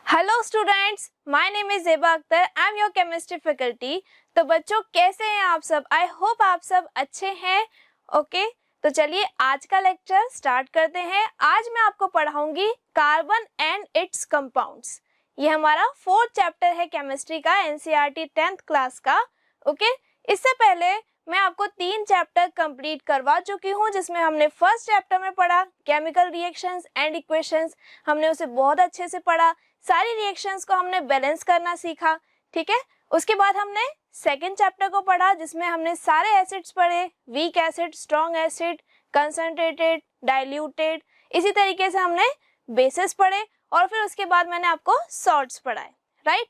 Hello students, my name is Zeba Akhtar. I am your chemistry faculty. तो बच्चों, कैसे हैं आप सब? आई होप आप सब अच्छे हैं। ओके, तो चलिए आज का लेक्चर स्टार्ट करते हैं। आज मैं आपको पढ़ाऊंगी कार्बन एंड इट्स कंपाउंड्स। ये हमारा 4th चैप्टर है केमिस्ट्री का, एनसीईआरटी 10th क्लास का। ओके, इससे पहले मैं आपको 3 चैप्टर कंप्लीट करवा चुकी हूँ, जिसमें हमने फर्स्ट चैप्टर में पढ़ा केमिकल रिएक्शंस एंड इक्वेशंस। हमने उसे बहुत अच्छे से पढ़ा, सारी रिएक्शंस को हमने बैलेंस करना सीखा। ठीक है, उसके बाद हमने सेकंड चैप्टर को पढ़ा, जिसमें हमने सारे एसिड्स पढ़े, weak acid, strong acid, concentrated, diluted. इसी तरीके से हमने बेसिस पढ़े और फिर उसके बाद मैंने आपको सॉल्ट्स पढ़ाए, राइट।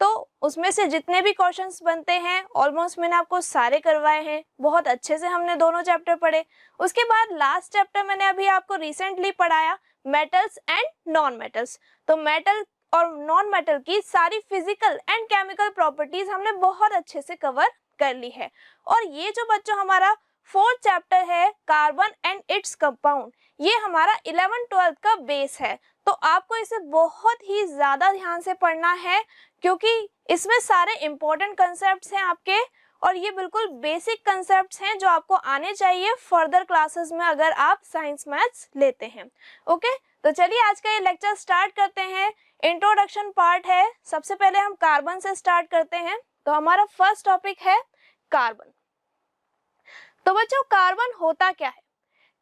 तो उसमें से जितने भी क्वेश्चंस बनते हैं ऑलमोस्ट मैंने आपको सारे करवाए हैं। बहुत अच्छे से हमने दोनों चैप्टर पढ़े। उसके बाद लास्ट चैप्टर मैंने अभी आपको रिसेंटली पढ़ाया, मेटल्स एंड नॉन मेटल्स। तो मेटल और नॉन मेटल की सारी फिजिकल एंड केमिकल प्रॉपर्टीज हमने बहुत अच्छे से कवर कर ली है। और ये जो बच्चों हमारा 4th चैप्टर है कार्बन एंड इट्स कंपाउंड, ये हमारा 11th-12th का बेस है। तो आपको इसे बहुत ही ज्यादा ध्यान से पढ़ना है, क्योंकि इसमें सारे इंपॉर्टेंट कंसेप्ट्स हैं आपके, और ये बिल्कुल बेसिक कंसेप्ट्स हैं जो आपको आने चाहिए फर्दर क्लासेस में अगर आप साइंस मैथ्स लेते हैं। ओके, तो चलिए आज का ये लेक्चर स्टार्ट करते हैं। इंट्रोडक्शन पार्ट है। सबसे पहले हम कार्बन से स्टार्ट करते हैं। तो हमारा फर्स्ट टॉपिक है कार्बन। तो बच्चों, कार्बन होता क्या है?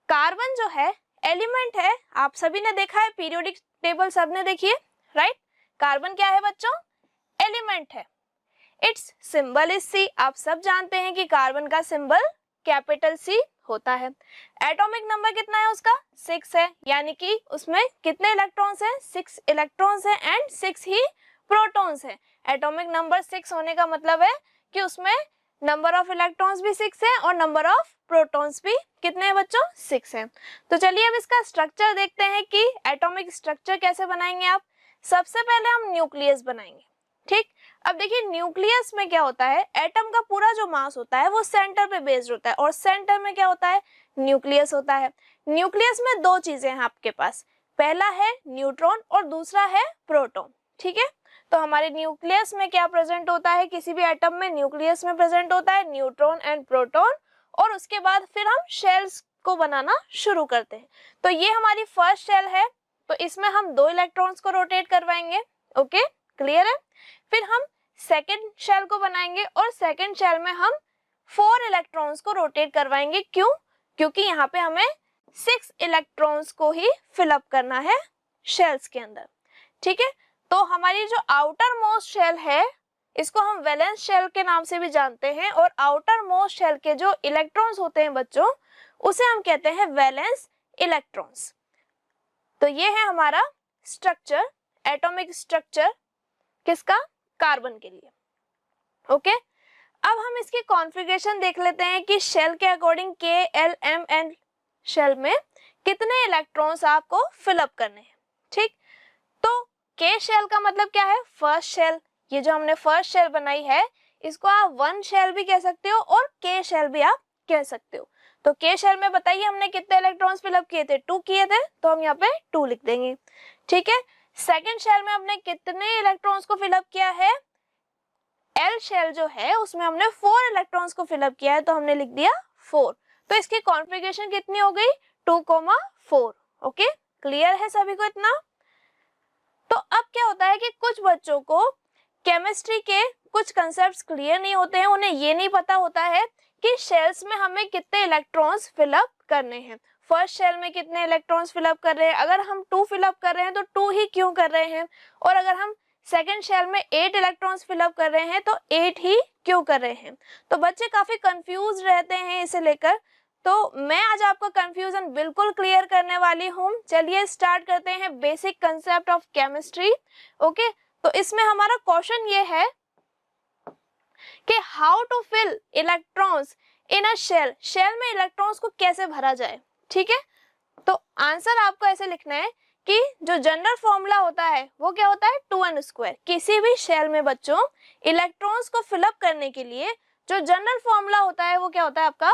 कार्बन जो है एलिमेंट है। आप सभी ने देखा है, पीरियोडिक टेबल सबने देखी है, राइट। कार्बन क्या है बच्चों? एलिमेंट है। Its symbol is C. आप सब जानते हैं कि कार्बन का सिंबल कैपिटल सी होता है। एटॉमिक नंबर कितना है उसका? 6 है, यानी कि उसमें कितने इलेक्ट्रॉन्स हैं? 6 इलेक्ट्रॉन्स हैं एंड 6 ही प्रोटॉन्स हैं। एटॉमिक नंबर 6 होने का मतलब है कि उसमें नंबर ऑफ इलेक्ट्रॉन्स भी 6 है और नंबर ऑफ प्रोटॉन्स भी कितने हैं बच्चों? 6 है। तो चलिए अब इसका स्ट्रक्चर देखते हैं कि एटॉमिक स्ट्रक्चर कैसे बनाएंगे आप। सबसे पहले हम न्यूक्लियस बनाएंगे, ठीक। अब देखिए न्यूक्लियस में क्या होता है, एटम का पूरा जो मास होता है वो सेंटर पे बेस्ड होता है, और सेंटर में क्या होता है? न्यूक्लियस होता है। न्यूक्लियस में 2 चीजें हैं आपके पास, पहला है न्यूट्रॉन और दूसरा है प्रोटॉन, ठीक है। तो हमारे न्यूक्लियस में क्या प्रेजेंट होता है? किसी भी एटम में न्यूक्लियस में प्रेजेंट होता है न्यूट्रॉन एंड प्रोटॉन, और उसके बाद फिर हम शेल्स को बनाना शुरू करते हैं। तो ये हमारी फर्स्ट शेल है। तो इसमें हम 2 इलेक्ट्रॉन्स को रोटेट करवाएंगे। ओके, क्लियर है। फिर हम सेकेंड शेल को बनाएंगे और सेकेंड शेल में हम 4 इलेक्ट्रॉन्स को रोटेट करवाएंगे। क्यों? क्योंकि यहाँ पे हमें 6 इलेक्ट्रॉन्स को ही फिलअप करना है शेल्स के अंदर, ठीक है। तो हमारी जो आउटर मोस्ट शेल है, इसको हम वैलेंस शेल के नाम से भी जानते हैं, और आउटर मोस्ट शेल के जो इलेक्ट्रॉन्स होते हैं बच्चों, उसे हम कहते हैं वैलेंस इलेक्ट्रॉन्स। तो ये है हमारा स्ट्रक्चर, एटॉमिक स्ट्रक्चर किसका? कार्बन के लिए। ओके, अब हम इसकी कॉन्फ़िगरेशन देख लेते हैं कि शेल के अकॉर्डिंग के, एल, एम एंड शेल में कितने इलेक्ट्रॉन्स आपको फिलअप करने हैं, ठीक। तो के शेल का मतलब क्या है? First shell. ये जो हमने फर्स्ट शेल बनाई है, इसको आप 1 शेल भी कह सकते हो और के शेल भी आप कह सकते हो। तो के शेल में बताइए हमने कितने इलेक्ट्रॉन्स फिलअप किए थे? 2 किए थे, तो हम यहाँ पे 2 लिख देंगे, ठीक है। सेकेंड शेल में हमने कितने इलेक्ट्रॉन्स को फिलअप किया है? एल शेल जो है उसमें हमने 4 इलेक्ट्रॉन्स को फिलअप किया है, तो हमने लिख दिया 4। तो इसकी कॉन्फ़िगरेशन कितनी हो गई? 2,4। ओके, क्लियर है सभी को इतना? तो अब क्या होता है कि कुछ बच्चों को केमिस्ट्री के कुछ कंसेप्ट्स क्लियर नहीं होते हैं, उन्हें ये नहीं पता होता है कि शेल्स में हमें कितने इलेक्ट्रॉन्स फिलअप करने हैं। फर्स्ट शेल में कितने इलेक्ट्रॉन्स फिलअप कर रहे हैं? अगर हम 2 फिलअप कर रहे हैं तो 2 ही क्यों कर रहे हैं? और अगर हम सेकेंड शेल में 8 इलेक्ट्रॉन्स फिलअप कर रहे हैं तो 8 ही क्यों कर रहे हैं? तो बच्चे काफी कंफ्यूज रहते हैं इसे लेकर। तो मैं आज आपका कंफ्यूजन बिल्कुल क्लियर करने वाली हूँ। चलिए स्टार्ट करते हैं basic concept of chemistry. Okay, तो इसमें हमारा क्वेश्चन ये है कि how to fill electrons in a shell. Shell में इलेक्ट्रॉन्स को कैसे भरा जाए, ठीक है। तो आंसर आपको ऐसे लिखना है कि जो जनरल फॉर्मूला होता है वो क्या होता है? 2n²। किसी भी शेल में बच्चों इलेक्ट्रॉन्स को फिलअप करने के लिए जो जनरल फॉर्मूला होता है वो क्या होता है आपका?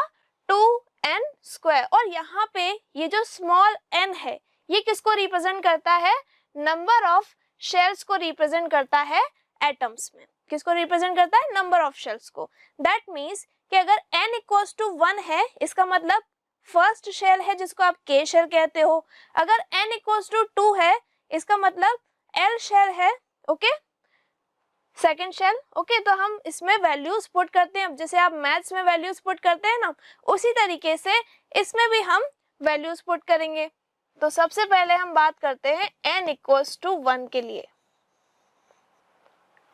2n²। और यहाँ पे ये जो स्मॉल n है, ये किसको रिप्रेजेंट करता है? नंबर ऑफ शेल्स को रिप्रेजेंट करता है एटम्स में। किसको रिप्रेजेंट करता है? नंबर ऑफ शेल्स को। दैट मीन्स कि अगर n इक्वल्स टू 1 है, इसका मतलब फर्स्ट शेल है जिसको आप k शेल कहते हो। अगर n इक्वल्स टू 2 है, इसका मतलब l शेल है, ओके, सेकेंड शेल, ओके। तो हम इसमें वैल्यूज पुट करते हैं, जैसे आप मैथ्स में वैल्यूज पुट करते हैं ना, उसी तरीके से इसमें भी हम वैल्यूज पुट करेंगे। तो सबसे पहले हम बात करते हैं n इक्वल्स टू 1 के लिए,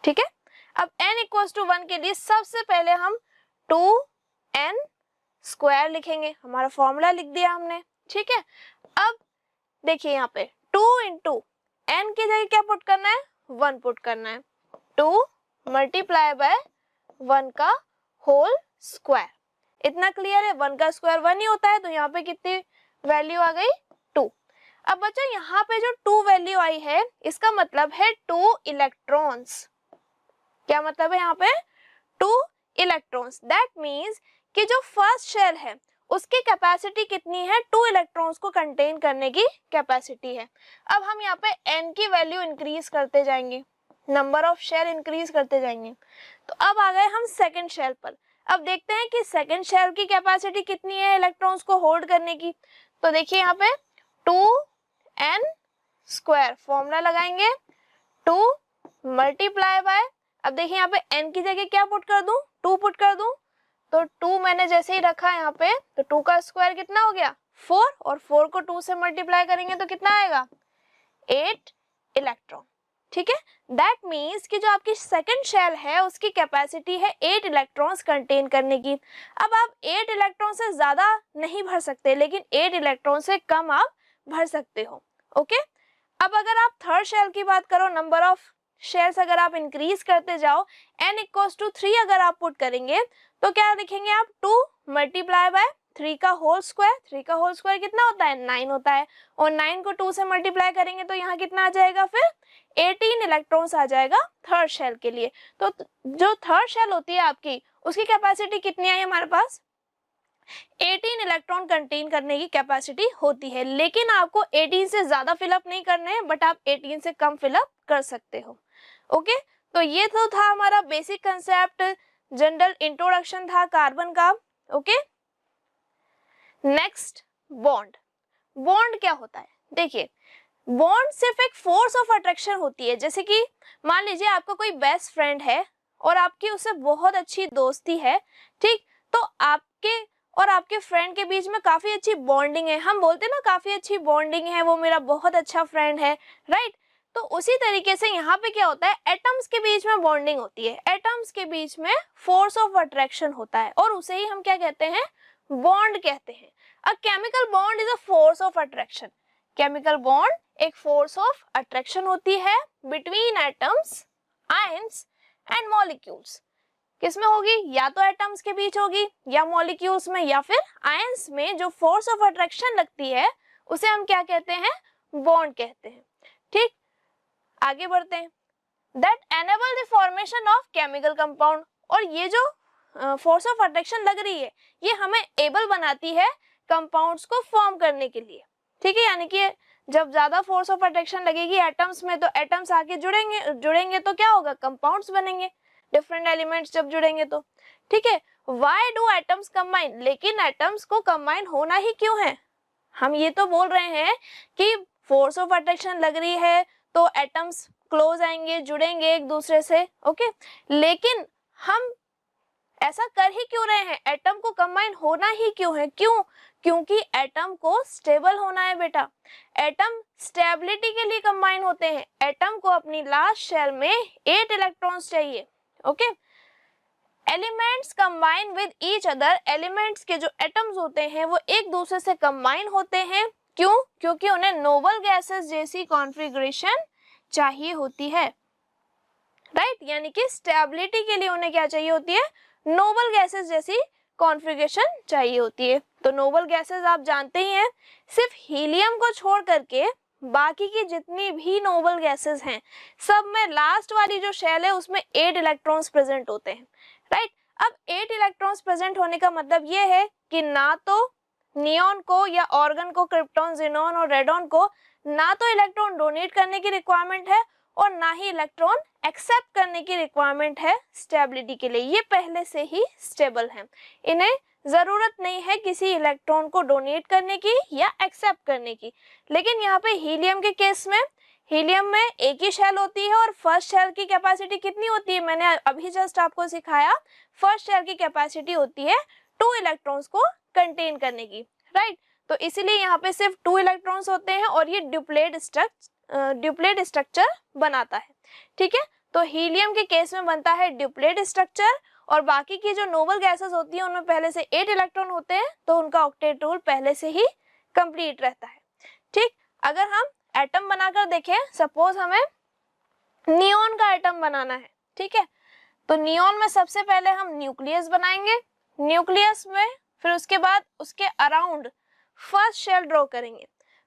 ठीक है। अब n इक्वल्स टू 1 के लिए सबसे पहले हम 2n स्क्वायर लिखेंगे, हमारा फॉर्मूला लिख दिया हमने, ठीक है। अब देखिए यहाँ पे 2 इंटू n की जगह क्या पुट करना है? 1 पुट करना है। 2 मल्टीप्लाई बाय 1 का होल स्क्वायर। इतना क्लियर है? 1 का स्क्वायर 1 ही होता है, तो यहाँ पे कितनी वैल्यू आ गई? 2। अब बच्चों यहाँ पे जो 2 वैल्यू आई है, इसका मतलब है 2 इलेक्ट्रॉन्स। क्या मतलब है यहाँ पे? 2 इलेक्ट्रॉन्स। दैट मीन्स कि जो फर्स्ट शेल है उसकी कैपेसिटी कितनी है? 2 इलेक्ट्रॉन्स को कंटेन करने की कैपेसिटी है। अब हम यहाँ पे n की वैल्यू इंक्रीज करते जाएंगे, नंबर ऑफ शेल इंक्रीज करते जाएंगे। तो अब आ गए हम सेकेंड शेल पर। अब देखते हैं कि सेकेंड शेल की कैपेसिटी कितनी है इलेक्ट्रॉन्स को होल्ड करने की। तो देखिए यहाँ पे 2n स्क्वायर, फॉर्मूला लगाएंगे 2 मल्टीप्लाई बाय, अब देखिए यहाँ पे n की जगह क्या पुट कर दूं? 2 पुट कर दूं। तो 2 मैंने जैसे ही रखा यहाँ पे, तो 2 का स्क्वायर कितना हो गया? 4, और 4 को 2 से मल्टीप्लाई करेंगे तो कितना आएगा? 8 इलेक्ट्रॉन, ठीक है। दैट मीन्स कि जो आपकी सेकंड शेल है उसकी कैपेसिटी है 8 इलेक्ट्रॉन्स कंटेन करने की। अब आप 8 इलेक्ट्रॉन से ज्यादा नहीं भर सकते, लेकिन 8 इलेक्ट्रॉन से कम आप भर सकते हो, ओके। अब अगर आप थर्ड शेल की बात करो, नंबर ऑफ शेल्स अगर आप इंक्रीज करते जाओ, n इक्वल्स टू 3 अगर आप पुट करेंगे तो क्या लिखेंगे आप? 2 मल्टीप्लाई बाय 3 का होल स्क्वायर। 3 का होल स्क्वायर कितना होता है? 9 होता है, और 9 को 2 से मल्टीप्लाई करेंगे तो यहाँ कितना आ जाएगा? फिर 18 इलेक्ट्रॉन्स आ जाएगा थर्ड शेल के लिए। तो जो थर्ड शेल होती है आपकी, उसकी कैपेसिटी कितनी आई हमारे पास? 18 इलेक्ट्रॉन कंटेन करने की कैपेसिटी होती है, लेकिन आपको 18 से ज्यादा फिलअप नहीं करने हैं, बट आप 18 से कम फिलअप कर सकते हो, ओके। तो ये तो था हमारा बेसिक कंसेप्ट, जनरल इंट्रोडक्शन था कार्बन का, ओके। Next bond. बॉन्ड क्या होता है? देखिए, बॉन्ड सिर्फ एक फोर्स ऑफ अट्रैक्शन होती है। जैसे कि मान लीजिए आपका कोई बेस्ट फ्रेंड है और आपकी उससे बहुत अच्छी दोस्ती है, ठीक, तो आपके और आपके फ्रेंड के बीच में काफी अच्छी बॉन्डिंग है। हम बोलते हैं ना काफी अच्छी बॉन्डिंग है, वो मेरा बहुत अच्छा फ्रेंड है, राइट। तो उसी तरीके से यहाँ पे क्या होता है? एटम्स के बीच में बॉन्डिंग होती है, एटम्स के बीच में फोर्स ऑफ अट्रैक्शन होता है, और उसे ही हम क्या कहते हैं? बॉन्ड कहते हैं। A chemical bond is a force of attraction. Chemical bond एक फोर्स ऑफ अट्रैक्शन होती है between atoms, ions and molecules. किसमें होगी? या तो एटम्स के बीच होगी, या मॉलिक्यूल्स में, या फिर आयंस में। जो फोर्स ऑफ अट्रैक्शन लगती है उसे हम क्या कहते हैं? बॉन्ड कहते हैं, ठीक। आगे बढ़ते हैं। That enable the formation of chemical compound. और ये जो फोर्स ऑफ अट्रैक्शन लग रही है, ये हमें एबल बनाती है कंपाउंड्स को फॉर्म करने के लिए, ठीक है। यानी कि जब ज्यादा फोर्स ऑफ अट्रैक्शन लगेगी एटम्स में, तो एटम्स आके जुड़ेंगे तो क्या होगा? कंपाउंड्स बनेंगे, डिफरेंट एलिमेंट्स जब जुड़ेंगे तो, ठीक है। Why do atoms combine? लेकिन एटम्स को कंबाइन होना ही क्यों है? हम ये तो बोल रहे हैं कि फोर्स ऑफ अट्रैक्शन लग रही है तो एटम्स क्लोज आएंगे, जुड़ेंगे एक दूसरे से, ओके। लेकिन हम ऐसा कर ही क्यों रहे हैं? एटम को कंबाइन होना ही क्यों है? क्यों? क्योंकि एटम को स्टेबल होना है बेटा। एटम स्टेबिलिटी के लिए कंबाइन होते हैं। एटम को अपनी लास्ट शेल में 8 इलेक्ट्रॉन्स चाहिए, okay. Elements combine with each other. Elements के जो एटम्स होते हैं वो एक दूसरे से कंबाइन होते हैं। क्यों? क्योंकि उन्हें नोबल गैसेस जैसी कॉन्फ़िगरेशन चाहिए होती है, राइट। यानी कि स्टेबिलिटी के लिए उन्हें क्या चाहिए होती है? नोबल गैसेस जैसी कॉन्फ़िगरेशन चाहिए होती है। तो नोबल गैसेस आप जानते ही हैं, सिर्फ हीलियम को छोड़ करके बाकी की जितनी भी नोबल गैसेस हैं, सब में लास्ट वाली जो शेल है उसमें 8 इलेक्ट्रॉन्स प्रेजेंट होते हैं, राइट। अब 8 इलेक्ट्रॉन्स प्रेजेंट होने का मतलब ये है कि ना तो नियॉन को या ऑर्गन को, क्रिप्टॉन, ज़ेनॉन और रेडॉन को ना तो इलेक्ट्रॉन डोनेट करने की रिक्वायरमेंट है, और ना ही इलेक्ट्रॉन एक्सेप्ट करने की रिक्वायरमेंट है स्टेबिलिटी के लिए, ये पहले से ही स्टेबल है, इन्हें ज़रूरत नहीं है किसी इलेक्ट्रॉन को डोनेट करने की या एक्सेप्ट करने की। लेकिन यहाँ पे हीलियम के केस में, हीलियम में एक ही शेल होती है और फर्स्ट शेल की कैपेसिटी कितनी होती है, मैंने अभी जस्ट आपको सिखाया, फर्स्ट शेल की कैपेसिटी होती है 2 इलेक्ट्रॉन्स को कंटेन करने की, राइट। तो इसीलिए यहाँ पे सिर्फ 2 इलेक्ट्रॉन्स होते हैं और ये ड्यूप्लेट स्ट्रक्चर बनाता है, ठीक है। तो हीलियम के केस में बनता है ड्यूप्लेट स्ट्रक्चर, और बाकी की जो नोबल गैसेस होती हैं उनमें पहले से 8 इलेक्ट्रॉन होते हैं, तो उनका ऑक्टेट रूल पहले से ही कंप्लीट रहता है, ठीक। अगर हम एटम बनाकर देखें, सपोज हमें नियॉन का एटम बनाना है, ठीक है, तो नियॉन में सबसे पहले हम न्यूक्लियस बनाएंगे, न्यूक्लियस में फिर उसके बाद उसके अराउंड फर्स्ट शेल ड्रॉ करेंगे,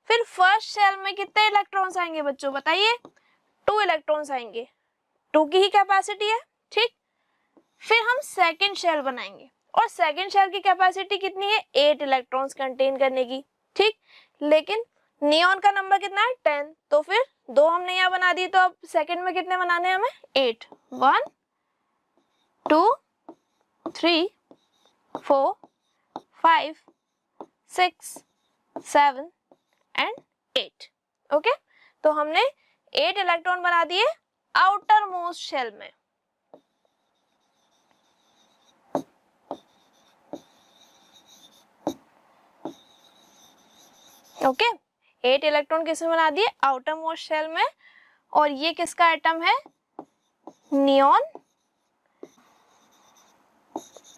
फिर फर्स्ट शेल में कितने इलेक्ट्रॉन्स आएंगे बच्चों बताइए, 2 इलेक्ट्रॉन्स आएंगे, 2 की ही कैपेसिटी है, ठीक। फिर हम सेकंड शेल बनाएंगे और सेकंड शेल की कैपेसिटी कितनी है, 8 इलेक्ट्रॉन्स कंटेन करने की, ठीक। लेकिन नियॉन का नंबर कितना है 10, तो फिर 2 हमने यहाँ बना दी, तो अब सेकंड में कितने बनाने हैं हमें 8, 1 2 3 4 5 6 7 एंड 8, ओके। तो हमने 8 इलेक्ट्रॉन बना दिए आउटर मोस्ट शेल में, ओके। 8 इलेक्ट्रॉन किसमें बना दिए, आउटर मोस्ट शेल में, और ये किसका एटम है, नियॉन,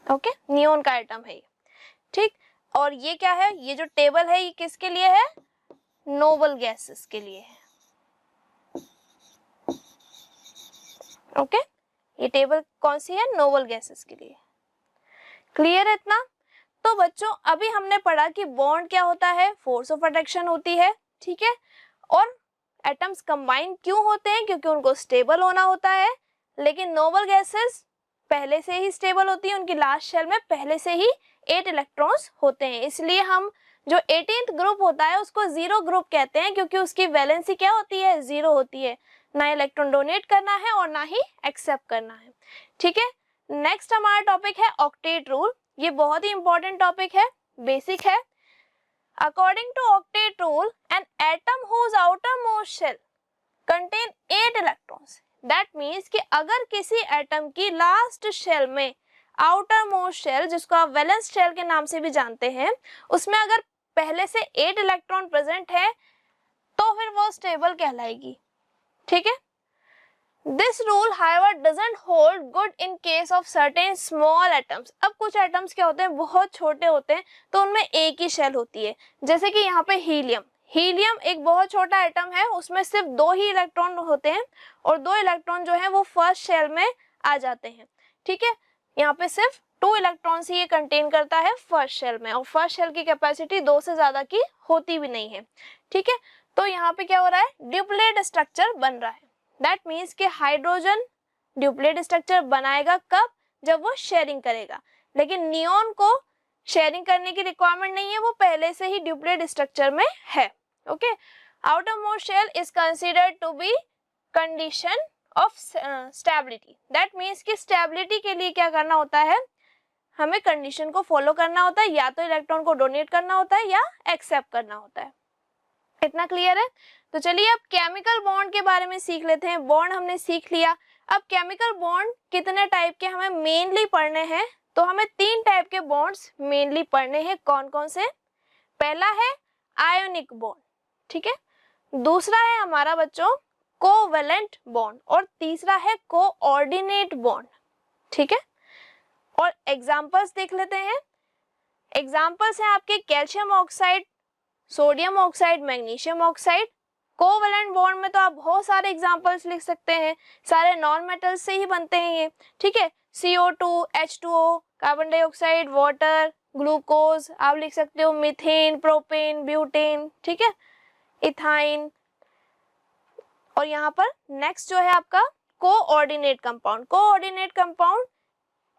ओके, नियॉन का एटम है ये, ठीक। और ये क्या है, ये जो टेबल है ये किसके लिए है, नोबल गैसेस के लिए है, ओके। ये टेबल कौन सी है, नोबल गैसेस के लिए, क्लियर है इतना। तो बच्चों अभी हमने पढ़ा कि बॉन्ड क्या होता है, फोर्स ऑफ अट्रैक्शन होती है, ठीक है, और एटम्स कंबाइन क्यों होते हैं, क्योंकि उनको स्टेबल होना होता है। लेकिन नोबल गैसेस पहले से ही स्टेबल होती है, उनकी लास्ट शेल में पहले से ही 8 इलेक्ट्रॉन्स होते हैं, इसलिए हम जो 18th ग्रुप होता है उसको 0 ग्रुप कहते हैं, क्योंकि उसकी वैलेंसी क्या होती है, 0 होती है, ना इलेक्ट्रॉन डोनेट करना है और ना ही एक्सेप्ट करना है, ठीक है। नेक्स्ट हमारा टॉपिक है ऑक्टेट रूल, ये बहुत ही इंपॉर्टेंट टॉपिक है, बेसिक है। According to octet rule, an atom whose outermost shell contain 8 electrons, that means कि अगर किसी एटम की लास्ट शेल में, आउटर मोस्ट शेल जिसको आप वैलेंस शेल के नाम से भी जानते हैं, उसमें अगर पहले से 8 इलेक्ट्रॉन प्रेजेंट है तो फिर वो स्टेबल कहलाएगी, ठीक है। This rule however doesn't hold good in case of certain small atoms. अब कुछ एटम्स क्या होते हैं, बहुत छोटे होते हैं, तो उनमें एक ही शेल होती है, जैसे कि यहाँ पे हीलियम, हीलियम एक बहुत छोटा एटम है, उसमें सिर्फ 2 ही इलेक्ट्रॉन होते हैं और 2 इलेक्ट्रॉन जो है वो फर्स्ट शेल में आ जाते हैं, ठीक है। यहाँ पे सिर्फ 2 इलेक्ट्रॉन्स ही ये कंटेन करता है फर्स्ट शेल में, और फर्स्ट शेल की कैपेसिटी 2 से ज्यादा की होती भी नहीं है, ठीक है। तो यहाँ पे क्या हो रहा है, ड्यूप्लेट स्ट्रक्चर बन रहा है, दैट मीन्स कि हाइड्रोजन ड्यूप्लेट स्ट्रक्चर बनाएगा कब, जब वो शेयरिंग करेगा। लेकिन नियॉन को शेयरिंग करने की रिक्वायरमेंट नहीं है, वो पहले से ही ड्यूप्लेट स्ट्रक्चर में है, okay. Outer most shell is considered to be condition of stability, that means कि स्टेबिलिटी के लिए क्या करना होता है, हमें कंडीशन को फॉलो करना होता है, या तो इलेक्ट्रॉन को डोनेट करना होता है या एक्सेप्ट करना होता है, इतना क्लियर है। तो चलिए अब केमिकल बॉन्ड के बारे में सीख लेते हैं। बॉन्ड हमने सीख लिया, अब केमिकल बॉन्ड कितने टाइप के हमें मेनली पढ़ने हैं, तो हमें 3 टाइप के बॉन्ड्स मेनली पढ़ने हैं। कौन कौन से, पहला है आयोनिक बॉन्ड, ठीक है, दूसरा है हमारा बच्चों कोवेलेंट बॉन्ड, और तीसरा है कोऑर्डिनेट बॉन्ड, ठीक है। और एग्जांपल्स देख लेते हैं। एग्जांपल्स हैं आपके calcium oxide, sodium oxide, magnesium oxide. Covalent bond में तो आप बहुत सारे एग्जांपल्स लिख सकते हैं, सारे नॉन मेटल्स से ही बनते हैं ये, ठीक है। CO2, H2O, carbon dioxide, water, glucose, आप लिख सकते हो मीथेन, प्रोपेन, ब्यूटेन, ठीक है, इथाइन। और यहाँ पर नेक्स्ट जो है आपका coordinate compound. Coordinate compound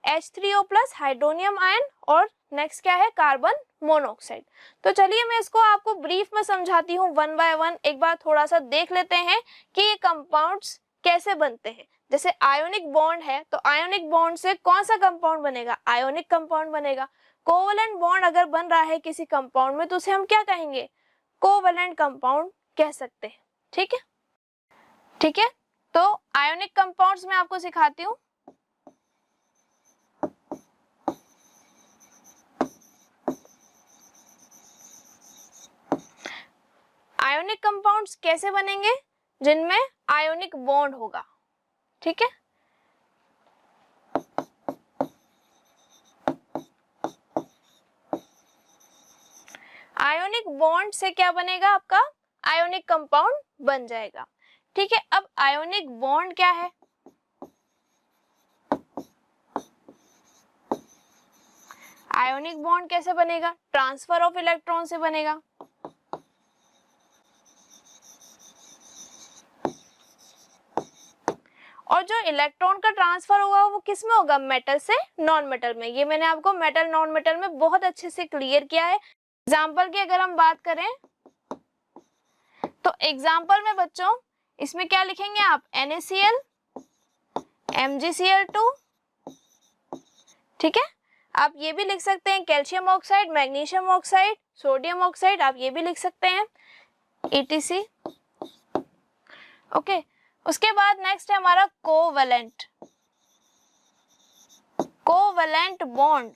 H3O plus hydronium ion और नेक्स्ट क्या है, कार्बन मोनोऑक्साइड। तो चलिए मैं इसको आपको ब्रीफ में समझाती हूँ वन बाय वन। एक बार थोड़ा सा देख लेते हैं कि ये कंपाउंड्स कैसे बनते हैं। जैसे आयोनिक बॉन्ड है तो आयोनिक बॉन्ड से कौन सा कंपाउंड बनेगा, आयोनिक कंपाउंड बनेगा। कोवलेंट बॉन्ड अगर बन रहा है किसी कंपाउंड में तो उसे हम क्या कहेंगे, कोवलेंट कंपाउंड कह सकते हैं। ठीक है, ठीक है। तो आयोनिक कंपाउंड्स में आपको सिखाती हूँ। आयोनिक कंपाउंड्स कैसे बनेंगे, जिनमें आयोनिक बॉन्ड होगा। ठीक है, आयोनिक बॉन्ड से क्या बनेगा, आपका आयोनिक कंपाउंड बन जाएगा। ठीक है, अब आयोनिक बॉन्ड क्या है, आयोनिक बॉन्ड कैसे बनेगा, ट्रांसफर ऑफ इलेक्ट्रॉन से बनेगा। और जो इलेक्ट्रॉन का ट्रांसफर होगा वो किस में होगा, मेटल से नॉन मेटल में। ये मैंने आपको मेटल नॉन मेटल में बहुत अच्छे से क्लियर किया है। एग्जाम्पल की अगर हम बात करें तो एग्जाम्पल में बच्चों इसमें क्या लिखेंगे आप, NaCl, MgCl2। ठीक है, आप ये भी लिख सकते हैं calcium oxide, magnesium oxide, sodium oxide, आप ये भी लिख सकते हैं ETC। ओके, उसके बाद नेक्स्ट है हमारा कोवैलेंट, कोवैलेंट बॉन्ड।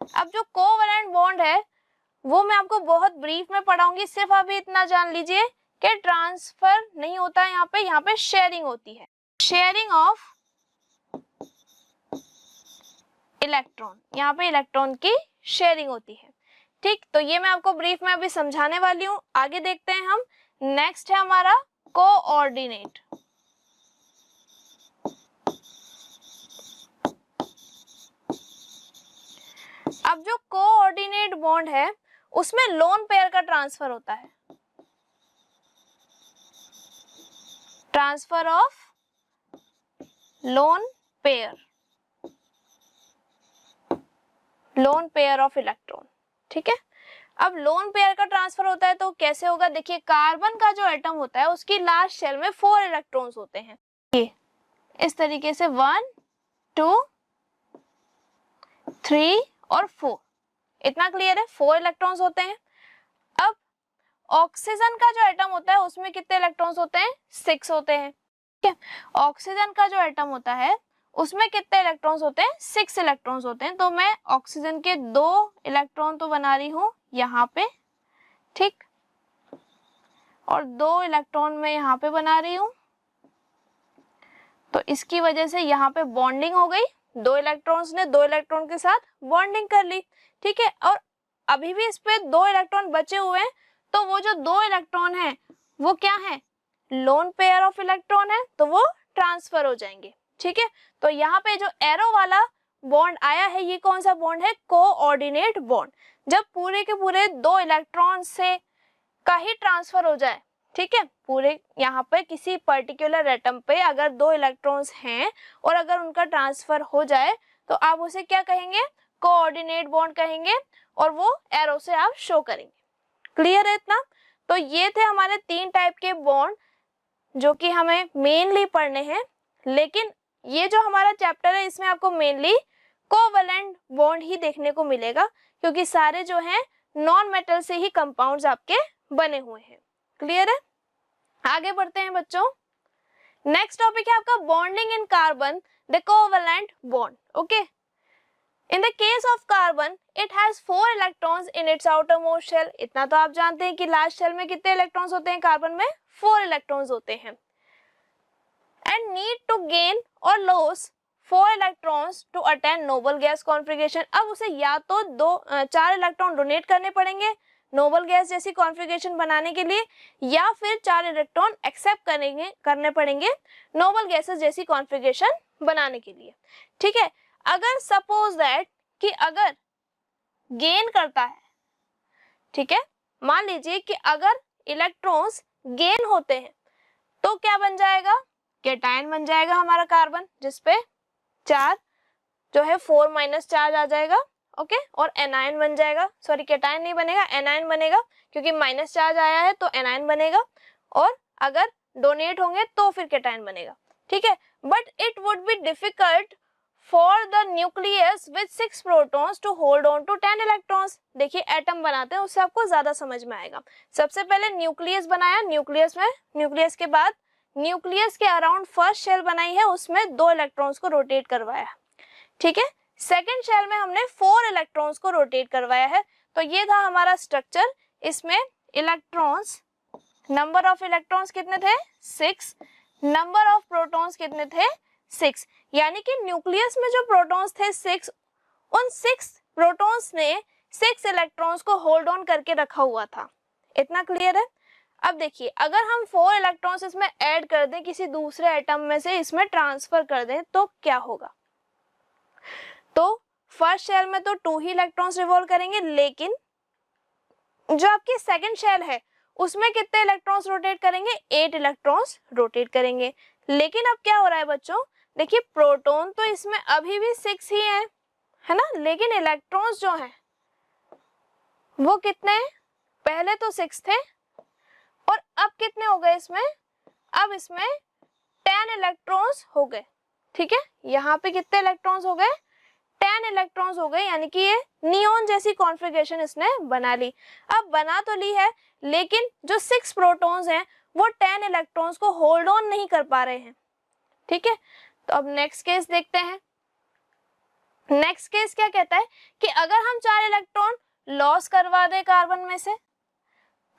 अब जो कोवैलेंट बॉन्ड है वो मैं आपको बहुत ब्रीफ में पढ़ाऊंगी, सिर्फ अभी इतना जान लीजिए कि ट्रांसफर नहीं होता है यहाँ पे शेयरिंग होती है, शेयरिंग ऑफ इलेक्ट्रॉन, यहाँ पे इलेक्ट्रॉन की शेयरिंग होती है। ठीक, तो ये मैं आपको ब्रीफ में अभी समझाने वाली हूँ। आगे देखते हैं हम। नेक्स्ट है हमारा कोऑर्डिनेट। अब जो कोऑर्डिनेट बॉन्ड है उसमें लोन पेयर का ट्रांसफर होता है, transfer of lone pair, lone pair of electron. ठीक है, अब लोन पेयर का ट्रांसफर होता है तो कैसे होगा, देखिए कार्बन का जो एटम होता है उसकी लास्ट शेल में 4 इलेक्ट्रॉन्स होते हैं, ये इस तरीके से 1 2 3 और 4, इतना क्लियर है, 4 इलेक्ट्रॉन्स होते हैं। अब ऑक्सीजन का जो एटम होता है उसमें कितने इलेक्ट्रॉन्स होते हैं, 6 होते हैं। ठीक है, ऑक्सीजन का जो एटम होता है उसमें कितने इलेक्ट्रॉन्स होते हैं, 6 इलेक्ट्रॉन्स होते हैं। तो मैं ऑक्सीजन के 2 इलेक्ट्रॉन तो बना रही हूँ यहाँ पे, ठीक, और 2 इलेक्ट्रॉन मैं यहाँ पे बना रही हूँ। तो इसकी वजह से यहाँ पे बॉन्डिंग हो गई, 2 इलेक्ट्रॉन्स ने 2 इलेक्ट्रॉन के साथ बॉन्डिंग कर ली। ठीक है, और अभी भी इस पे 2 इलेक्ट्रॉन बचे हुए हैं, तो वो जो 2 इलेक्ट्रॉन है वो क्या है, लोन पेयर ऑफ इलेक्ट्रॉन है, तो वो ट्रांसफर हो जाएंगे। ठीक है, तो यहाँ पे जो एरो वाला बॉन्ड आया है ये कौन सा बॉन्ड है, कोऑर्डिनेट बॉन्ड। जब पूरे के पूरे 2 इलेक्ट्रॉन से का ही ट्रांसफर हो जाए, ठीक है, पूरे यहाँ पे किसी पर्टिकुलर एटम पे अगर 2 इलेक्ट्रॉन्स हैं और अगर उनका ट्रांसफर हो जाए तो आप उसे क्या कहेंगे, कोऑर्डिनेट बॉन्ड कहेंगे, और वो एरो से आप शो करेंगे। क्लियर है इतना। तो ये थे हमारे 3 टाइप के बॉन्ड जो कि हमें मेनली पढ़ने हैं, लेकिन ये जो हमारा चैप्टर है इसमें आपको मेनली कोवैलेंट बॉन्ड ही देखने को मिलेगा, क्योंकि सारे जो हैं नॉन मेटल से ही कंपाउंड्स आपके बने हुए हैं। क्लियर है, आगे बढ़ते हैं बच्चों। नेक्स्ट टॉपिक है आपका bonding in carbon, the covalent bond. Okay, in the case of carbon it has 4 electrons in its outermost shell. इतना तो आप जानते हैं कि लास्ट शेल में कितने इलेक्ट्रॉन्स होते हैं, कार्बन में 4 इलेक्ट्रॉन्स होते हैं। एंड नीड टू गेन और loss 4 electrons to attain noble gas configuration. अब उसे या तो 4 इलेक्ट्रॉन डोनेट करने पड़ेंगे नोबल गैस जैसी कॉन्फ़िगरेशन बनाने के लिए, या फिर 4 इलेक्ट्रॉन एक्सेप्ट करने पड़ेंगे नोबल गैसेस जैसी कॉन्फ़िगरेशन बनाने के लिए। ठीक है, अगर सपोज दैट कि अगर गेन करता है, ठीक है, मान लीजिए कि अगर इलेक्ट्रॉन्स गेन होते हैं तो क्या बन जाएगा, कैटायन बन जाएगा हमारा कार्बन, जिसपे 4 जो है 4 माइनस चार्ज आ जाएगा, ओके, और एनायन बन जाएगा, सॉरी कैटायन नहीं बनेगा, एनायन बनेगा, क्योंकि माइनस चार्ज आया है तो एनायन बनेगा, और अगर डोनेट होंगे तो फिर कैटायन बनेगा, ठीक है। But it would be difficult for the nucleus with 6 protons to hold on to 10 electrons. देखिए एटम बनाते हैं, उससे आपको ज्यादा समझ में आएगा। सबसे पहले न्यूक्लियस बनाया, न्यूक्लियस के बाद न्यूक्लियस के अराउंड फर्स्ट शेल बनाई है, उसमें 2 इलेक्ट्रॉन्स को रोटेट करवाया, ठीक है। सेकेंड शेल में हमने 4 इलेक्ट्रॉन्स को रोटेट करवाया है। तो ये था हमारा स्ट्रक्चर। इसमें इलेक्ट्रॉन्स, नंबर ऑफ इलेक्ट्रॉन्स कितने थे 6, नंबर ऑफ प्रोटॉन्स कितने थे 6, यानी कि न्यूक्लियस में जो प्रोटॉन्स थे 6, उन 6 प्रोटॉन्स ने 6 इलेक्ट्रॉन्स को होल्ड ऑन करके रखा हुआ था। इतना क्लियर है। अब देखिए अगर हम 4 इलेक्ट्रॉन्स इसमें ऐड कर दें, किसी दूसरे एटम में से इसमें ट्रांसफर कर दें, तो क्या होगा। तो फर्स्ट शेल में तो 2 ही इलेक्ट्रॉन्स रिवॉल्व करेंगे, लेकिन जो आपकी सेकंड शेल है उसमें कितने इलेक्ट्रॉन्स रोटेट करेंगे, 8 इलेक्ट्रॉन्स रोटेट करेंगे। लेकिन अब क्या हो रहा है बच्चों, देखिए प्रोटॉन तो इसमें अभी भी 6 ही है ना, लेकिन इलेक्ट्रॉन्स जो हैं वो कितने हैं, पहले तो 6 थे और अब कितने हो गए इसमें, अब इसमें 10 इलेक्ट्रॉन्स हो गए, ठीक है। यहाँ पे कितने इलेक्ट्रॉन्स हो गए, 10 इलेक्ट्रॉन्स हो गए, यानी कि ये नियॉन जैसी कॉन्फ़िगरेशन इसने बना ली। अब बना तो ली है, लेकिन जो 6 प्रोटॉन्स हैं वो 10 इलेक्ट्रॉन्स को होल्ड ऑन नहीं कर पा रहे हैं, ठीक है। तो अब नेक्स्ट केस देखते हैं। नेक्स्ट केस क्या कहता है कि अगर हम 4 इलेक्ट्रॉन लॉस करवा दें कार्बन में से,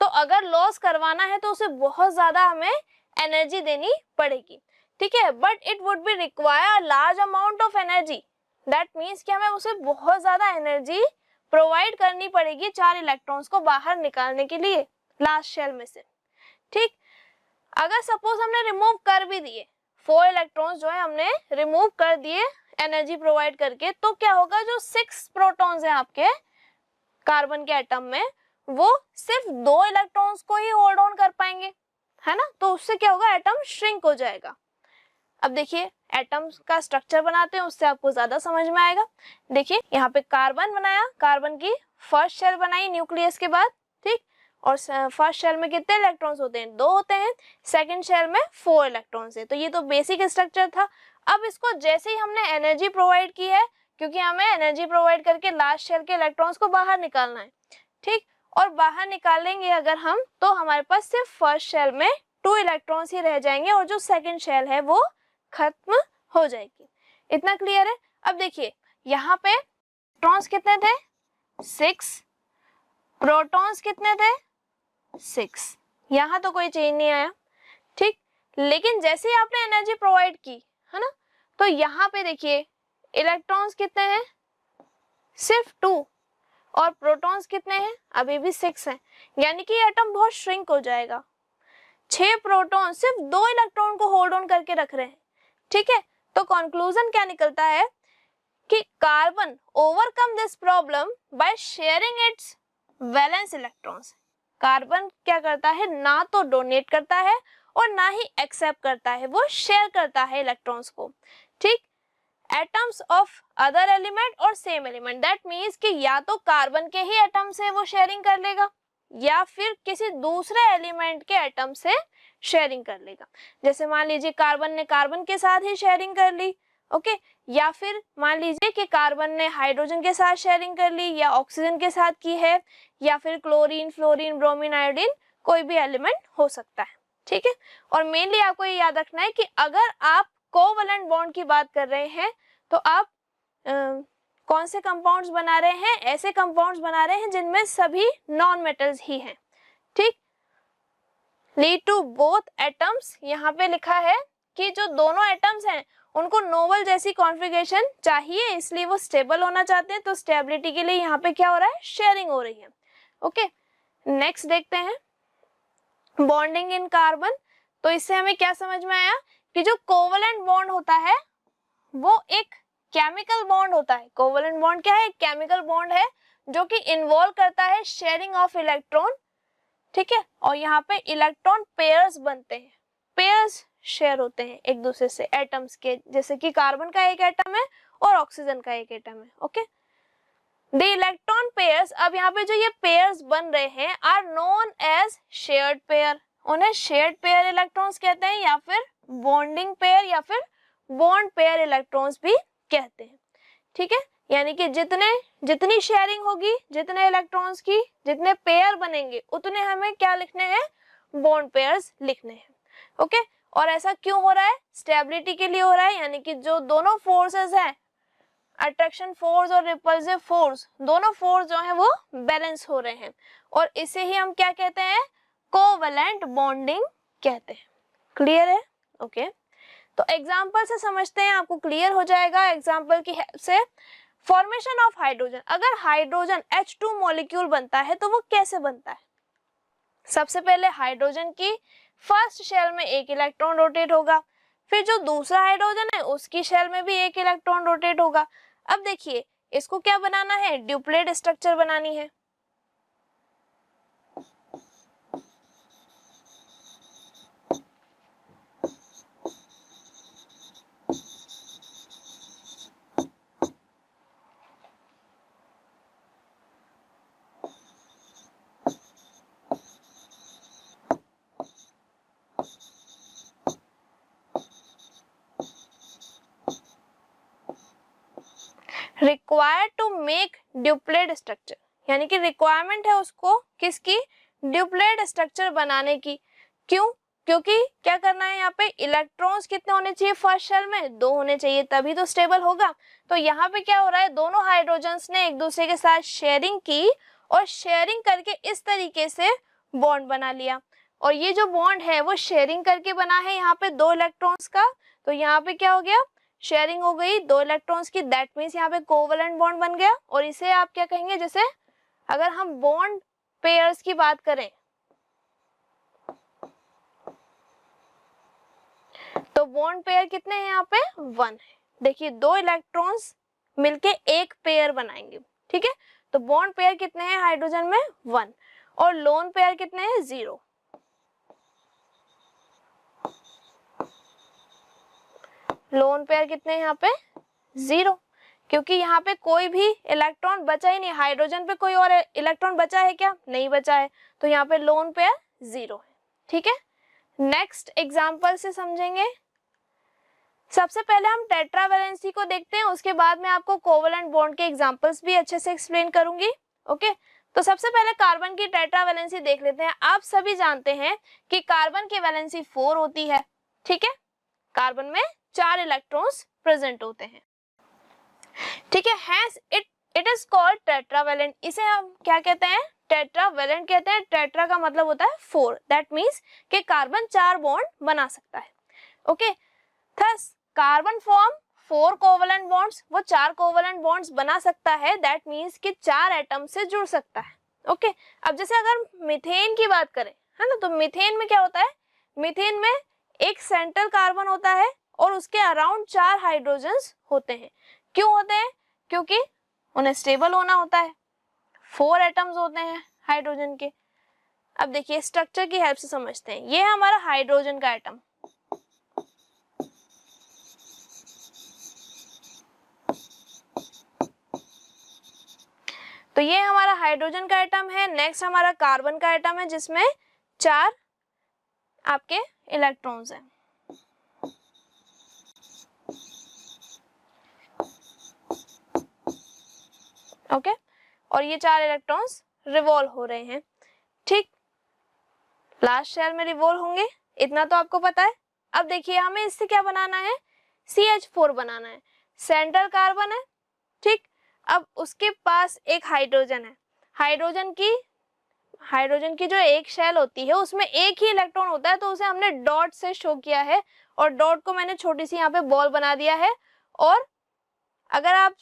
तो अगर लॉस करवाना है तो उसे बहुत ज्यादा हमें एनर्जी देनी पड़ेगी, ठीक है। But it would be require large amount of energy, that means कि हमें उसे बहुत ज्यादा एनर्जी प्रोवाइड करनी पड़ेगी 4 इलेक्ट्रॉन्स को बाहर निकालने के लिए लास्ट शेल में से, ठीक। अगर सपोज हमने रिमूव कर भी दिए 4 इलेक्ट्रॉन्स जो है हमने रिमूव कर दिए एनर्जी प्रोवाइड करके, तो क्या होगा, जो 6 प्रोटॉन्स हैं आपके कार्बन के एटम में, वो सिर्फ 2 इलेक्ट्रॉन्स को ही होल्ड ऑन कर पाएंगे, है ना। तो उससे क्या होगा, एटम श्रिंक हो जाएगा। अब देखिए एटम्स का स्ट्रक्चर बनाते हैं, उससे आपको ज्यादा समझ में आएगा। देखिए यहाँ पे कार्बन बनाया, कार्बन की फर्स्ट शेल बनाई न्यूक्लियस के बाद, ठीक। और फर्स्ट शेल में कितने इलेक्ट्रॉन्स होते हैं, 2 होते हैं, सेकंड शेल में 4 इलेक्ट्रॉन्स है। तो ये तो बेसिक स्ट्रक्चर था। अब इसको जैसे ही हमने एनर्जी प्रोवाइड की है, क्योंकि हमें एनर्जी प्रोवाइड करके लास्ट शेल के इलेक्ट्रॉन्स को बाहर निकालना है, ठीक। और बाहर निकालेंगे अगर हम, तो हमारे पास सिर्फ फर्स्ट शेल में 2 इलेक्ट्रॉन्स ही रह जाएंगे और जो सेकंड शेल है वो खत्म हो जाएगी। इतना क्लियर है। अब देखिए यहाँ पे इलेक्ट्रॉन्स कितने थे 6, प्रोटॉन्स कितने थे 6, यहाँ तो कोई चेंज नहीं आया, ठीक। लेकिन जैसे ही आपने एनर्जी प्रोवाइड की है ना, तो यहाँ पे देखिए इलेक्ट्रॉन्स कितने हैं, सिर्फ 2, और प्रोटॉन्स कितने हैं, अभी भी 6 हैं, यानी कि एटम बहुत श्रिंक हो जाएगा। 6 प्रोटॉन सिर्फ 2 इलेक्ट्रॉन को होल्ड ऑन करके रख रहे हैं, ठीक है। तो कंक्लूजन क्या निकलता है कि carbon overcome this problem by sharing it's valence electrons. Carbon क्या करता है, ना तो डोनेट करता है और ना ही एक्सेप्ट करता है, वो शेयर करता है इलेक्ट्रॉन्स को, ठीक। एटम्स ऑफ अदर एलिमेंट और सेम एलिमेंट, दैट मीन्स कि या तो कार्बन के ही एटम से वो शेयरिंग कर लेगा या फिर किसी दूसरे एलिमेंट के एटम से शेयरिंग कर लेगा। जैसे मान लीजिए कार्बन ने कार्बन के साथ ही शेयरिंग कर ली, ओके, या फिर मान लीजिए कि कार्बन ने हाइड्रोजन के साथ शेयरिंग कर ली या ऑक्सीजन के साथ की है, या फिर क्लोरीन, फ्लोरीन, ब्रोमीन, आयोडीन, कोई भी एलिमेंट हो सकता है, ठीक है। और मेनली आपको ये याद रखना है कि अगर आप कोवैलेंट बॉन्ड की बात कर रहे हैं तो आप कौन से कंपाउंड्स बना रहे हैं, ऐसे कंपाउंड्स बना रहे हैं जिनमें सभी नॉन मेटल्स ही हैं, ठीक। लीड टू बोथ एटम्स, यहाँ पे लिखा है कि जो दोनों एटम्स हैं उनको नोबल जैसी कॉन्फ़िगरेशन चाहिए, इसलिए वो स्टेबल होना चाहते हैं। तो स्टेबिलिटी के लिए यहाँ पे क्या हो रहा है, शेयरिंग हो रही है, ओके। नेक्स्ट देखते हैं बॉन्डिंग इन कार्बन। तो इससे हमें क्या समझ में आया कि जो कोवैलेंट बॉन्ड होता है वो एक केमिकल बॉन्ड होता है। कोवैलेंट बॉन्ड क्या है, एक केमिकल बॉन्ड है जो कि इन्वॉल्व करता है शेयरिंग ऑफ इलेक्ट्रॉन, ठीक है। और यहाँ पे इलेक्ट्रॉन पेयर्स बनते हैं, पेयर्स शेयर होते हैं एक दूसरे से एटम्स के, जैसे कि कार्बन का एक एटम है और ऑक्सीजन का एक एटम है। ओके, द इलेक्ट्रॉन पेयर्स, अब यहाँ पे जो ये पेयर्स बन रहे हैं are known as shared pair, उन्हें शेयर्ड पेयर इलेक्ट्रॉन्स कहते हैं या फिर बॉन्डिंग पेयर या फिर बॉन्ड पेयर इलेक्ट्रॉन्स भी कहते हैं। ठीक है, यानी कि जितनी शेयरिंग होगी, जितने इलेक्ट्रॉन्स की जितने पेयर बनेंगे उतने हमें क्या लिखने हैं, बॉन्ड पेयर्स लिखने हैं। ओके, और ऐसा क्यों हो रहा है, स्टेबिलिटी के लिए हो रहा है, यानी कि जो दोनों फोर्सेस हैं, अट्रैक्शन फोर्स और रिपल्सिव फोर्स, दोनों फोर्स जो है वो बैलेंस हो रहे हैं, और इसे ही हम क्या कहते हैं, कोवैलेंट बॉन्डिंग कहते हैं। क्लियर है? ओके, तो एग्जाम्पल से समझते हैं, आपको क्लियर हो जाएगा एग्जाम्पल की हेल्प से। फॉर्मेशन ऑफ हाइड्रोजन, अगर हाइड्रोजन H2 मॉलिक्यूल बनता है तो वो कैसे बनता है? सबसे पहले हाइड्रोजन की फर्स्ट शेल में एक इलेक्ट्रॉन रोटेट होगा, फिर जो दूसरा हाइड्रोजन है उसकी शेल में भी एक इलेक्ट्रॉन रोटेट होगा। अब देखिए इसको क्या बनाना है, ड्यूप्लेट स्ट्रक्चर बनानी है। Required to make duplet structure, यानी कि रिक्वायरमेंट है उसको किसकी, ड्यूप्लेट स्ट्रक्चर बनाने की। क्यों? क्योंकि क्या करना है, यहाँ पे इलेक्ट्रॉन्स कितने होने चाहिए फर्स्ट शेल में, 2 होने चाहिए, तभी तो स्टेबल होगा। तो यहाँ पे क्या हो रहा है, दोनों हाइड्रोजन्स ने एक दूसरे के साथ शेयरिंग की और शेयरिंग करके इस तरीके से बॉन्ड बना लिया, और ये जो बॉन्ड है वो शेयरिंग करके बना है यहाँ पे 2 इलेक्ट्रॉन्स का। तो यहाँ पे क्या हो गया, शेयरिंग हो गई 2 इलेक्ट्रॉन्स की, दैट मीन्स यहाँ पे कोवैलेंट बॉन्ड बन गया। और इसे आप क्या कहेंगे, जैसे अगर हम बॉन्ड पेयर्स की बात करें तो बॉन्ड पेयर कितने हैं यहाँ पे, 1 है। देखिए 2 इलेक्ट्रॉन्स मिलके एक पेयर बनाएंगे, ठीक है। तो बॉन्ड पेयर कितने हैं हाइड्रोजन में, 1, और लोन पेयर कितने हैं, 0। लोन पेयर कितने हैं यहाँ पे, 0, क्योंकि यहाँ पे कोई भी इलेक्ट्रॉन बचा ही नहीं। हाइड्रोजन पे कोई और इलेक्ट्रॉन बचा है क्या, नहीं बचा है, तो यहाँ पे लोन पेयर 0 है। ठीक है, नेक्स्ट एग्जांपल से समझेंगे। सबसे पहले हम टेट्रावैलेंसी को देखते हैं, उसके बाद में आपको कोवैलेंट बॉन्ड के एग्जांपल्स भी अच्छे से एक्सप्लेन करूंगी। ओके, तो सबसे पहले कार्बन की टेट्रावैलेंसी देख लेते हैं। आप सभी जानते हैं कि कार्बन की वैलेंसी 4 होती है, ठीक है। कार्बन में 4 इलेक्ट्रॉन्स प्रेजेंट होते हैं, ठीक है। Hence it is called tetravalent. इसे हम क्या कहते हैं, टेट्रावैलेंट कहते हैं। टेट्रा का मतलब होता है 4, दैट मीन्स कि कार्बन 4 बॉन्ड बना सकता है। Okay, thus carbon form 4 covalent bonds, वो 4 कोवैलेंट बॉन्ड्स बना सकता है, दैट मीन्स कि 4 एटम से जुड़ सकता है। ओके, अब जैसे अगर मीथेन की बात करें, है ना, तो मीथेन में क्या होता है, मीथेन में एक सेंट्रल कार्बन होता है और उसके अराउंड 4 हाइड्रोजन्स होते हैं। क्यों होते हैं, क्योंकि उन्हें स्टेबल होना होता है। 4 एटम्स होते हैं हाइड्रोजन के। अब देखिए स्ट्रक्चर की हेल्प से समझते हैं। ये है हमारा हाइड्रोजन का एटम, तो ये हमारा हाइड्रोजन का एटम है। नेक्स्ट हमारा कार्बन का एटम है जिसमें 4 आपके इलेक्ट्रॉन्स हैं। ओके, और ये 4 इलेक्ट्रॉन्स रिवॉल्व हो रहे हैं, ठीक, लास्ट शेल में रिवॉल्व होंगे, इतना तो आपको पता है। अब देखिए हमें इससे क्या बनाना है, CH4 बनाना है। सेंट्रल कार्बन है, ठीक, अब उसके पास एक हाइड्रोजन है। हाइड्रोजन की जो एक शेल होती है उसमें एक ही इलेक्ट्रॉन होता है, तो उसे हमने डॉट से शो किया है, और डॉट को मैंने छोटी सी यहाँ पे बॉल बना दिया है। और अगर आप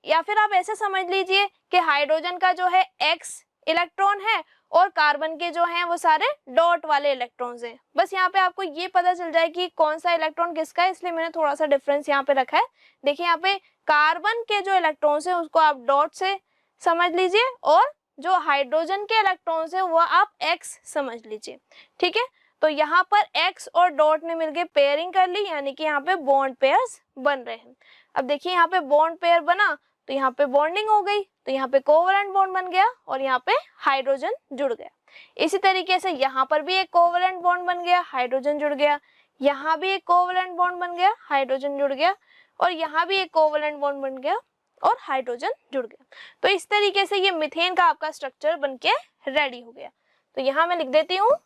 या फिर आप ऐसे समझ लीजिए कि हाइड्रोजन का जो है X इलेक्ट्रॉन है और कार्बन के जो हैं वो सारे डॉट वाले इलेक्ट्रॉन्स हैं। बस यहाँ पे आपको ये पता चल जाए कि कौन सा इलेक्ट्रॉन किसका है, इसलिए मैंने थोड़ा सा डिफरेंस यहाँ पे रखा है। देखिए यहाँ पे कार्बन के जो इलेक्ट्रॉन्स हैं उसको आप डॉट से समझ लीजिए, और जो हाइड्रोजन के इलेक्ट्रॉन्स है वो आप X समझ लीजिए, ठीक है। तो यहाँ पर X और डॉट ने मिलके पेयरिंग कर ली, यानी कि यहाँ पे बॉन्ड पेयर्स बन रहे हैं। अब देखिए यहाँ पे बॉन्ड पेयर बना तो यहाँ पे बॉन्डिंग हो गई, तो यहाँ पे कोवलेंट बॉन्ड बन गया और यहाँ पे हाइड्रोजन जुड़ गया। इसी तरीके से यहाँ पर भी एक कोवलेंट बॉन्ड बन गया, हाइड्रोजन जुड़ गया, यहाँ भी एक कोवलेंट बॉन्ड बन गया, हाइड्रोजन जुड़ गया, और यहाँ भी एक कोवलेंट बॉन्ड बन गया और हाइड्रोजन जुड़ गया। तो इस तरीके से ये मीथेन का आपका स्ट्रक्चर बनके रेडी हो गया। तो यहाँ मैं लिख देती हूँ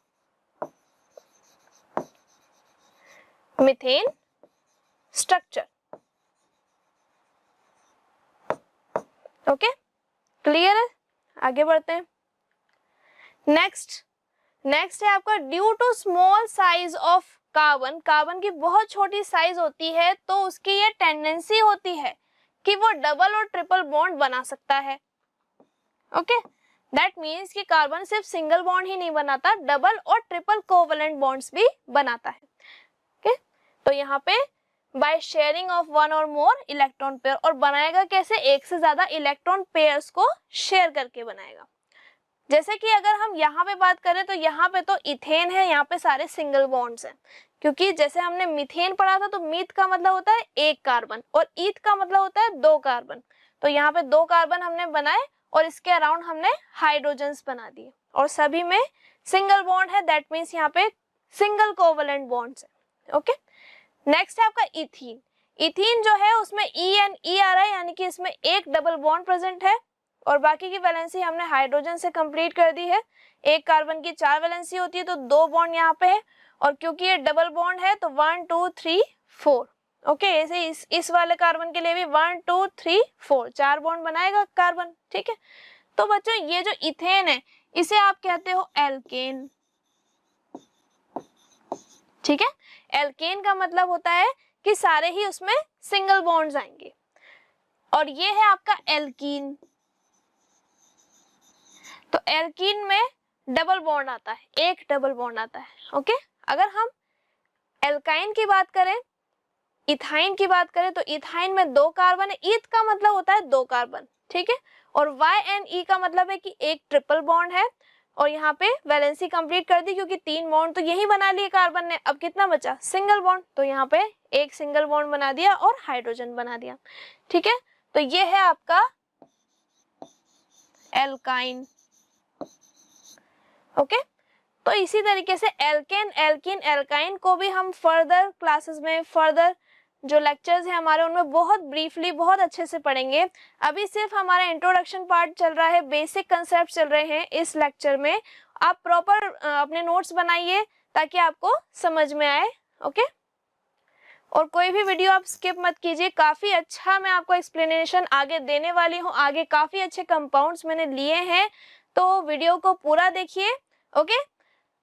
मीथेन स्ट्रक्चर। ओके, क्लियर है? आगे बढ़ते हैं। नेक्स्ट है आपका due to small size of carbon. Carbon की बहुत छोटी साइज होती है तो उसकी ये टेंडेंसी होती है कि वो डबल और ट्रिपल बॉन्ड बना सकता है। ओके, दैट मीन्स कि कार्बन सिर्फ सिंगल बॉन्ड ही नहीं बनाता, डबल और ट्रिपल कोवलेंट बॉन्ड्स भी बनाता है। ओके, तो यहाँ पे बाय शेयरिंग ऑफ वन और मोर इलेक्ट्रॉन पेयर, और बनाएगा कैसे? एक से ज्यादा इलेक्ट्रॉन पेयर्स को शेयर करके बनाएगा। जैसे कि अगर हम यहाँ पे बात करें तो यहाँ पे तो इथेन है, यहाँ पे सारे सिंगल बॉन्ड्स हैं, क्योंकि जैसे हमने मीथेन पढ़ा था तो मीथ का मतलब होता है एक कार्बन और ईथ का मतलब होता है दो कार्बन। तो यहाँ पे दो कार्बन हमने बनाए और इसके अराउंड हमने हाइड्रोजन्स बना दिए और सभी में सिंगल बॉन्ड है, दैट मीन्स यहाँ पे सिंगल कोवलेंट बॉन्ड्स है। ओके, नेक्स्ट है आपका इथीन। इथीन जो है उसमें ई एंड ई आ रहा है, यानी कि इसमें एक डबल बॉन्ड प्रेजेंट है और बाकी की वैलेंसी हमने हाइड्रोजन से कंप्लीट कर दी है। एक कार्बन की 4 वैलेंसी होती है तो 2 बॉन्ड यहाँ पे है, और क्योंकि ये डबल बॉन्ड है तो 1 2 3 4। ओके, ऐसे इस वाले कार्बन के लिए भी 1 2 3 4 4 बॉन्ड बनाएगा कार्बन। ठीक है, तो बच्चों ये जो इथेन है इसे आप कहते हो एल्केन। ठीक है, एल्केन का मतलब होता है कि सारे ही उसमें सिंगल बॉन्ड्स आएंगे। और ये है आपका एल्कीन। तो एल्कीन में डबल बॉन्ड आता है, एक डबल बॉन्ड आता है। ओके, अगर हम एल्काइन की बात करें, इथाइन की बात करें तो इथाइन में 2 कार्बन है, ईथ का मतलब होता है 2 कार्बन। ठीक है, और Y एंड E का मतलब है कि एक ट्रिपल बॉन्ड है, और यहाँ पे वैलेंसी कंप्लीट कर दी क्योंकि 3 बॉन्ड तो यही बना लिए कार्बन ने। अब कितना बचा? सिंगल बॉन्ड, तो यहाँ पे एक सिंगल बॉन्ड बना दिया और हाइड्रोजन बना दिया। ठीक है, तो ये है आपका एल्काइन। ओके, तो इसी तरीके से एल्केन, एल्कीन, एल्काइन को भी हम फर्दर क्लासेस में, फर्दर जो लेक्चर्स हैं हमारे उनमें बहुत ब्रीफली, बहुत अच्छे से पढ़ेंगे। अभी सिर्फ हमारा इंट्रोडक्शन पार्ट चल रहा है, बेसिक कंसेप्ट चल रहे हैं इस लेक्चर में। आप प्रॉपर अपने नोट्स बनाइए ताकि आपको समझ में आए। ओके, और कोई भी वीडियो आप स्किप मत कीजिए, काफी अच्छा मैं आपको एक्सप्लेनेशन आगे देने वाली हूँ। आगे काफी अच्छे कंपाउंड्स मैंने लिए हैं, तो वीडियो को पूरा देखिए। ओके,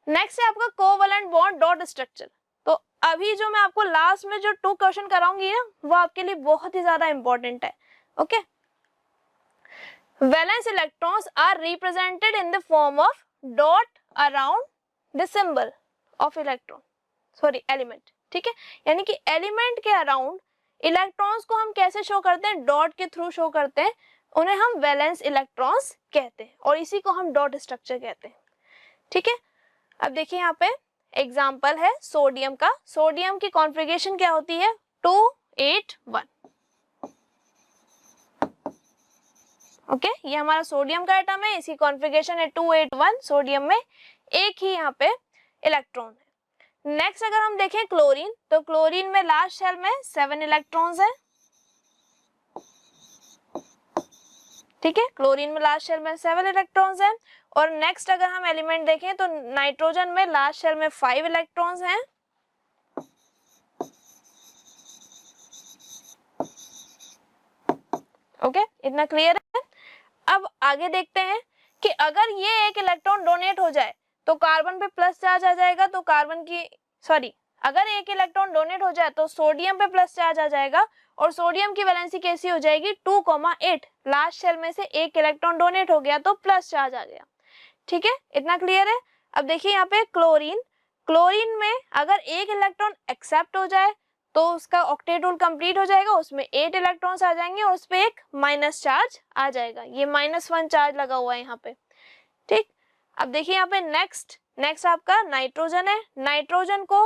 नेक्स्ट है आपका कोवलेंट बॉन्ड डॉट स्ट्रक्चर। तो अभी जो मैं आपको लास्ट में जो 2 क्वेश्चन कराऊंगी ना, वो आपके लिए बहुत ही ज्यादा इंपॉर्टेंट है। Okay, valence electrons are represented in the form of dot around the symbol of electron, sorry element. ठीक है, यानी कि एलिमेंट के अराउंड इलेक्ट्रॉन्स को हम कैसे शो करते हैं? डॉट के थ्रू शो करते हैं, उन्हें हम वैलेंस इलेक्ट्रॉन्स कहते हैं और इसी को हम डॉट स्ट्रक्चर कहते हैं। ठीक है, अब देखिए यहाँ पे एग्जाम्पल है सोडियम का। सोडियम की कॉन्फ़िगरेशन क्या होती है? 281। ओके, ये हमारा सोडियम का एटम है, इसकी कॉन्फ़िगरेशन है 281। सोडियम में एक ही यहाँ पे इलेक्ट्रॉन है। नेक्स्ट अगर हम देखें क्लोरीन, तो क्लोरीन में लास्ट शेल में 7 इलेक्ट्रॉन्स हैं। ठीक है, क्लोरीन में लास्ट शेल में 7 इलेक्ट्रॉन्स हैं। और नेक्स्ट अगर हम एलिमेंट देखें तो नाइट्रोजन में लास्ट शेल में 5 इलेक्ट्रॉन्स हैं। ओके, इतना क्लियर है? अब आगे देखते हैं कि अगर ये एक इलेक्ट्रॉन डोनेट हो जाए तो कार्बन पे प्लस चार्ज आ जाएगा, तो कार्बन की अगर एक इलेक्ट्रॉन डोनेट हो जाए तो सोडियम पे प्लस चार्ज आ जाएगा, और सोडियम की वैलेंसी कैसी हो जाएगी? 2,8। लास्ट शेल में से एक इलेक्ट्रॉन डोनेट हो गया तो प्लस चार्ज आ गया। ठीक है, इतना क्लियर है? अब देखिए यहाँ पे क्लोरीन, क्लोरीन में अगर एक इलेक्ट्रॉन एक्सेप्ट हो जाए तो उसका ऑक्टेट रूल कंप्लीट हो जाएगा, उसमें 8 इलेक्ट्रॉन्स आ जाएंगे और उस पे एक माइनस चार्ज आ जाएगा। ये -1 चार्ज लगा हुआ है यहाँ पे। ठीक, अब देखिए यहाँ पे नेक्स्ट नेक्स्ट आपका नाइट्रोजन है। नाइट्रोजन को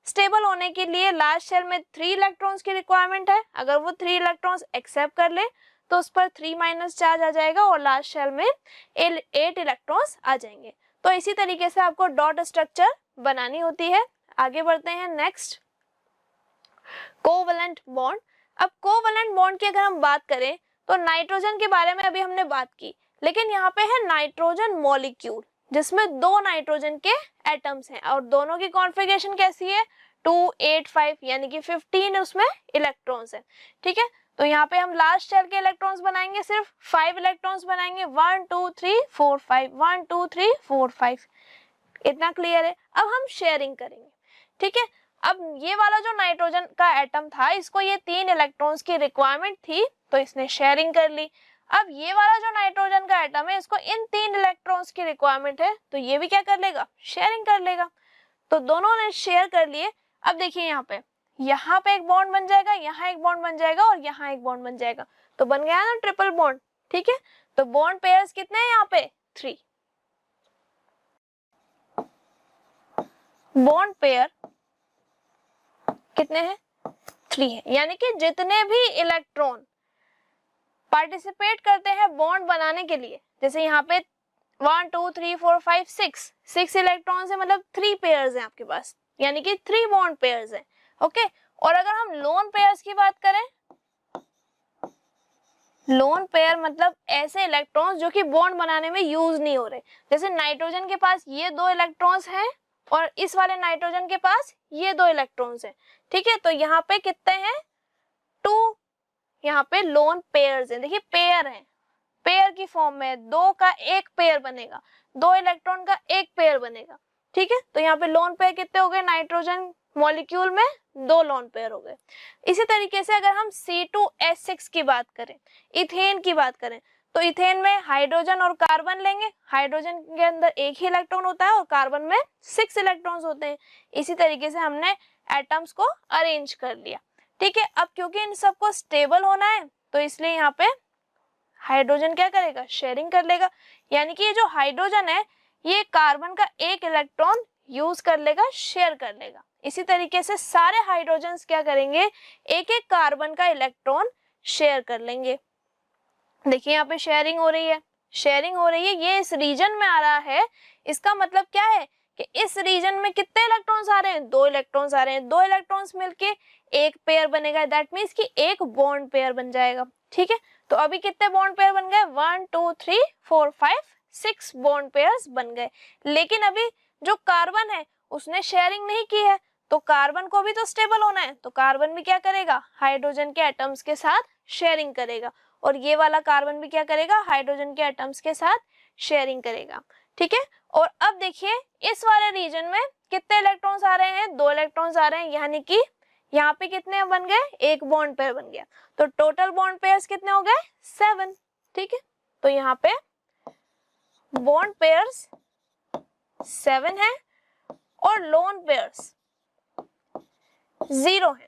स्टेबल होने के लिए लास्ट शेल में 3 इलेक्ट्रॉन्स की रिक्वायरमेंट है। अगर वो 3 इलेक्ट्रॉन्स एक्सेप्ट कर ले तो उस पर 3 माइनस चार्ज आ जाएगा और लास्ट शेल में 8 इलेक्ट्रॉन्स आ जाएंगे। तो इसी तरीके से आपको डॉट स्ट्रक्चर बनानी होती है। आगे बढ़ते हैं नेक्स्ट, कोवैलेंट बॉन्ड। अब कोवैलेंट बॉन्ड की अगर हम बात करें तो नाइट्रोजन के बारे में अभी हमने बात की, लेकिन यहाँ पे है नाइट्रोजन मॉलिक्यूल जिसमें 2 नाइट्रोजन के एटम्स हैं और दोनों की कॉन्फ़िगरेशन कैसी है, 2 8 5 यानी कि 15 उसमें इलेक्ट्रॉन्स है। ठीक है, तो यहाँ पे हम लास्ट शेल के इलेक्ट्रॉन्स बनाएंगे, सिर्फ 5 इलेक्ट्रॉन्स बनाएंगे, 1 2 3 4 5 1 2 3 4 5। इतना क्लियर है। अब हम शेयरिंग करेंगे। ठीक है, अब ये वाला जो नाइट्रोजन का एटम था इसको ये 3 इलेक्ट्रॉन्स की रिक्वायरमेंट थी तो इसने शेयरिंग कर ली। अब ये वाला जो नाइट्रोजन का एटम है इसको इन 3 इलेक्ट्रॉन्स की रिक्वायरमेंट है तो ये भी क्या कर लेगा, शेयरिंग कर लेगा। तो दोनों ने शेयर कर लिए। अब देखिए यहाँ पे एक बॉन्ड बन जाएगा, यहाँ एक बॉन्ड बन जाएगा और यहाँ एक बॉन्ड बन जाएगा, तो बन गया ना ट्रिपल बॉन्ड। ठीक है, तो बॉन्ड पेयर्स कितने हैं यहाँ पे, 3। बॉन्ड पेयर कितने हैं, 3 है, यानी कि जितने भी इलेक्ट्रॉन पार्टिसिपेट करते हैं बॉन्ड बनाने के लिए, जैसे यहाँ पे 1 2 3 4 5 6 इलेक्ट्रॉन्स है, मतलब 3 पेयर्स हैं आपके पास, यानी कि 3 बॉन्ड पेयर्स हैं। ओके, और अगर हम लोन पेयर्स की बात करें, लोन पेयर मतलब ऐसे इलेक्ट्रॉन्स जो कि बॉन्ड बनाने में यूज नहीं हो रहे, जैसे नाइट्रोजन के पास ये 2 इलेक्ट्रॉन्स हैं और इस वाले नाइट्रोजन के पास ये 2 इलेक्ट्रॉन्स हैं। ठीक है, तो यहाँ पे कितने हैं, 2 यहाँ पे लोन पेयर्स हैं। देखिए पेयर है, पेयर की फॉर्म में 2 का एक पेयर बनेगा, 2 इलेक्ट्रॉन का एक पेयर बनेगा। ठीक है, तो यहाँ पे लोन पेयर कितने हो गए, नाइट्रोजन मॉलिक्यूल में 2 लोन पेयर हो गए। इसी तरीके से अगर हम C2H6 की बात करें, इथेन की बात करें, तो इथेन में हाइड्रोजन और कार्बन लेंगे, हाइड्रोजन के अंदर एक ही इलेक्ट्रॉन होता है और कार्बन में 6 इलेक्ट्रॉन्स होते हैं। इसी तरीके से हमने एटम्स को अरेंज कर लिया। ठीक है, अब क्योंकि इन सबको स्टेबल होना है तो इसलिए यहाँ पे हाइड्रोजन क्या करेगा, शेयरिंग कर लेगा, यानी कि ये जो हाइड्रोजन है ये कार्बन का एक इलेक्ट्रॉन यूज कर लेगा, शेयर कर लेगा। इसी तरीके से सारे हाइड्रोजन्स क्या करेंगे, एक एक कार्बन का इलेक्ट्रॉन शेयर कर लेंगे। देखिए यहाँ पे शेयरिंग हो रही है, शेयरिंग हो रही है, ये इस रीजन में आ रहा है। इसका मतलब क्या है कि इस रीजन में कितने इलेक्ट्रॉन्स आ रहे हैं, 2 इलेक्ट्रॉन्स आ रहे हैं, 2 इलेक्ट्रॉन्स मिलके एक पेयर बनेगा, दैट मीन्स कि एक बॉन्ड पेयर बन जाएगा। ठीक है, तो अभी कितने बॉन्ड पेयर बन गए, 1 2 3 4 5 6 बॉन्ड पेयर्स बन गए। लेकिन अभी जो कार्बन है उसने शेयरिंग नहीं की है, तो कार्बन को भी तो स्टेबल होना है, तो कार्बन भी क्या करेगा, हाइड्रोजन के एटम्स के साथ शेयरिंग करेगा, और ये वाला कार्बन भी क्या करेगा, हाइड्रोजन के एटम्स के साथ शेयरिंग करेगा। ठीक है, और अब देखिए इस वाले रीजन में कितने इलेक्ट्रॉन्स आ रहे हैं, 2 इलेक्ट्रॉन्स आ रहे हैं, यानी कि यहाँ पे कितने बन गए, एक बॉन्ड पेयर बन गया, तो टोटल बॉन्ड पेयर्स कितने हो गए, 7। ठीक है, तो यहाँ पे बॉन्ड पेयर्स 7 है और लोन पेयर्स 0 है।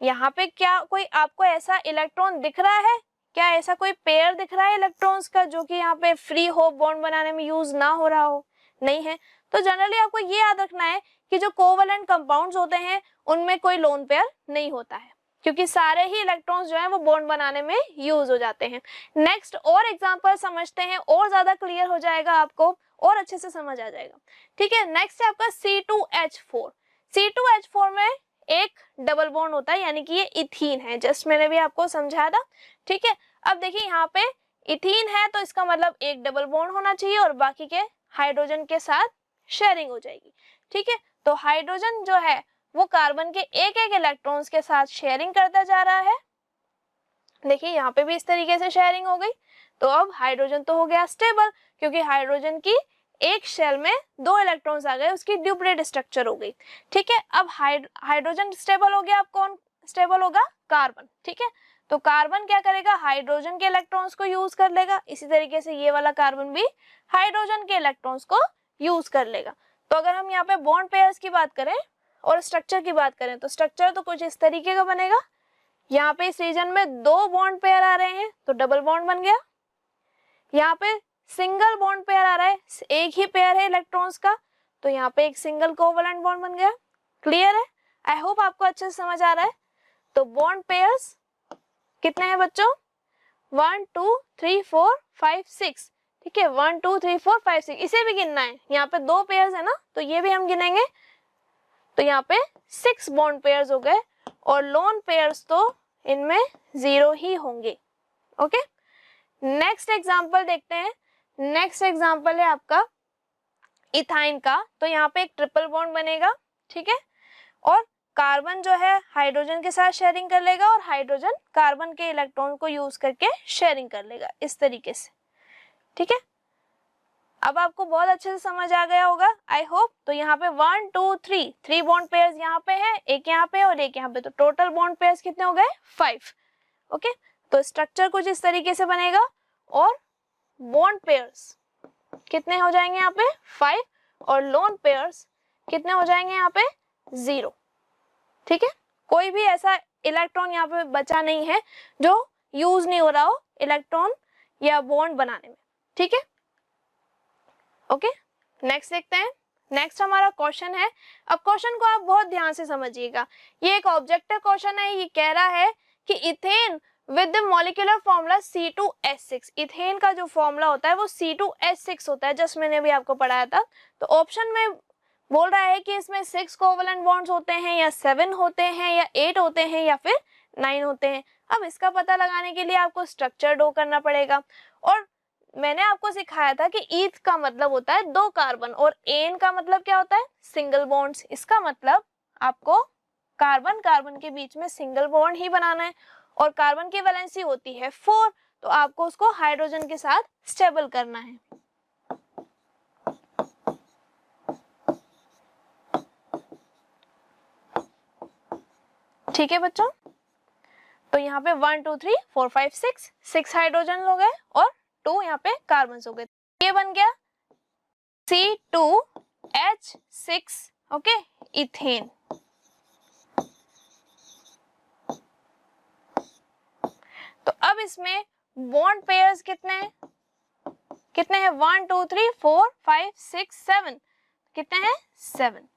यहाँ पे क्या कोई आपको ऐसा इलेक्ट्रॉन दिख रहा है, क्या ऐसा कोई पेयर दिख रहा है इलेक्ट्रॉन्स का जो कि यहाँ पे फ्री हो, बॉन्ड बनाने में यूज ना हो रहा हो, नहीं है। तो जनरली आपको ये याद रखना है कि जो कोवैलेंट कंपाउंड्स होते हैं उनमें कोई लोन पेयर नहीं होता है, क्योंकि सारे ही इलेक्ट्रॉन्स जो है वो बॉन्ड बनाने में यूज हो जाते हैं। नेक्स्ट और एग्जांपल समझते हैं, और ज्यादा क्लियर हो जाएगा, आपको और अच्छे से समझ आ जाएगा। ठीक है, नेक्स्ट है आपका C2H4। C2H4 में एक डबल बॉन्ड होता है, यानी कि ये इथीन है, जस्ट मैंने भी आपको समझाया था। ठीक है, अब देखिए यहाँ पे इथीन है तो इसका मतलब एक डबल बॉन्ड होना चाहिए और बाकी के हाइड्रोजन के साथ शेयरिंग हो जाएगी। ठीक है, तो हाइड्रोजन जो है वो कार्बन के एक एक इलेक्ट्रॉन्स के साथ शेयरिंग करता जा रहा है। देखिए यहाँ पे भी इस तरीके से शेयरिंग हो गई, तो अब हाइड्रोजन तो हो गया स्टेबल, क्योंकि हाइड्रोजन की एक शेल में 2 इलेक्ट्रॉन्स आ गए, उसकी ड्यूप्लेट स्ट्रक्चर हो गई। ठीक है, अब हाइड्रोजन स्टेबल हो गया, अब कौन स्टेबल होगा, कार्बन। ठीक है, तो कार्बन क्या करेगा, हाइड्रोजन के इलेक्ट्रॉन्स को यूज कर लेगा, इसी तरीके से ये वाला कार्बन भी हाइड्रोजन के इलेक्ट्रॉन्स को यूज कर लेगा। तो अगर हम यहाँ पे बॉन्ड पेयर्स की बात करें और स्ट्रक्चर की बात करें तो स्ट्रक्चर तो कुछ इस तरीके का बनेगा। यहाँ पे इस रीजन में 2 बॉन्ड पेयर आ रहे हैं तो डबल बॉन्ड बन गया, यहाँ पे सिंगल बॉन्ड पेयर आ रहा है, एक ही पेयर है इलेक्ट्रॉन्स का, तो यहाँ पे एक सिंगल कोवलेंट बॉन्ड बन गया। क्लियर है? आई होप आपको अच्छे से समझ आ रहा है। तो बॉन्ड पेयर्स कितने हैं बच्चों? 1 2 3 4 5 6। ठीक है, 1 2 3 4 5 6, इसे भी गिनना है। यहाँ पे 2 पेयर्स है ना, तो ये भी हम गिनेंगे। तो यहाँ पे 6 बॉन्ड पेयर्स हो गए और लोन पेयर्स तो इनमें 0 ही होंगे। ओके, नेक्स्ट एग्जांपल देखते हैं। नेक्स्ट एग्जांपल है आपका इथाइन का। तो यहाँ पे एक ट्रिपल बॉन्ड बनेगा। ठीक है, और कार्बन जो है हाइड्रोजन के साथ शेयरिंग कर लेगा और हाइड्रोजन कार्बन के इलेक्ट्रॉन को यूज करके शेयरिंग कर लेगा, इस तरीके से। ठीक है, अब आपको बहुत अच्छे से समझ आ गया होगा, आई होप। तो यहाँ पे 1 2 3 बॉन्ड पेयर्स यहाँ पे है, एक यहाँ पे और एक यहाँ पे, तो टोटल बॉन्ड पेयर्स कितने हो गए? 5। ओके, तो स्ट्रक्चर कुछ इस तरीके से बनेगा और बॉन्ड पेयर्स कितने हो जाएंगे यहाँ पे? 5, और लोन पेयर्स कितने हो जाएंगे यहाँ पे? 0। ठीक है, कोई भी ऐसा इलेक्ट्रॉन यहाँ पे बचा नहीं है जो यूज नहीं हो रहा हो इलेक्ट्रॉन या बॉन्ड बनाने में। ठीक है, ओके, नेक्स्ट देखते हैं। नेक्स्ट हमारा क्वेश्चन है। अब क्वेश्चन को आप बहुत ध्यान से समझिएगा, ये एक ऑब्जेक्टिव क्वेश्चन है। ये कह रहा है कि ethane with the molecular formula C2H6, ethane का जो फॉर्मूला होता है वो C2H6 होता है, जस्ट मैंने भी आपको पढ़ाया था। तो ऑप्शन में बोल रहा है कि इसमें 6 कोवलेंट बॉन्ड्स होते हैं या 7 होते हैं या 8 होते हैं या फिर 9 होते हैं। अब इसका पता लगाने के लिए आपको स्ट्रक्चर ड्रॉ करना पड़ेगा। और मैंने आपको सिखाया था कि ईथ का मतलब होता है 2 कार्बन और एन का मतलब क्या होता है? Single bonds. इसका मतलब आपको कार्बन कार्बन के बीच में सिंगल बॉन्ड ही बनाना है और कार्बन की वैलेंसी होती है 4, तो आपको उसको हाइड्रोजन के साथ स्टेबल करना है। ठीक है बच्चों, तो यहाँ पे 1 2 3 4 5 6 हाइड्रोजन हो गए और 2 यहाँ पे कार्बन हो गए। ये बन गया C2H6, ओके, इथेन। तो अब इसमें बॉन्ड पेयर्स कितने हैं? 1 2 3 4 5 6 7, कितने हैं? 7।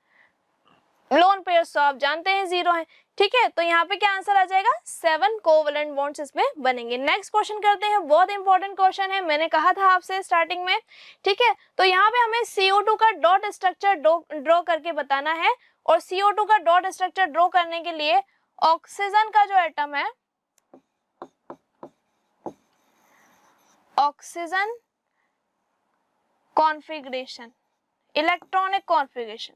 लोन पेयर्स तो आप जानते हैं 0 है। ठीक है, तो यहाँ पे क्या आंसर आ जाएगा? 7 कोवलेंट बॉन्ड्स इसमें बनेंगे। नेक्स्ट क्वेश्चन करते हैं, बहुत इंपॉर्टेंट क्वेश्चन है, मैंने कहा था आपसे स्टार्टिंग में। ठीक है, तो यहाँ पे हमें CO2 का डॉट स्ट्रक्चर ड्रॉ करके बताना है और CO2 का डॉट स्ट्रक्चर ड्रॉ करने के लिए ऑक्सीजन का जो एटम है, oxygen configuration, electronic configuration,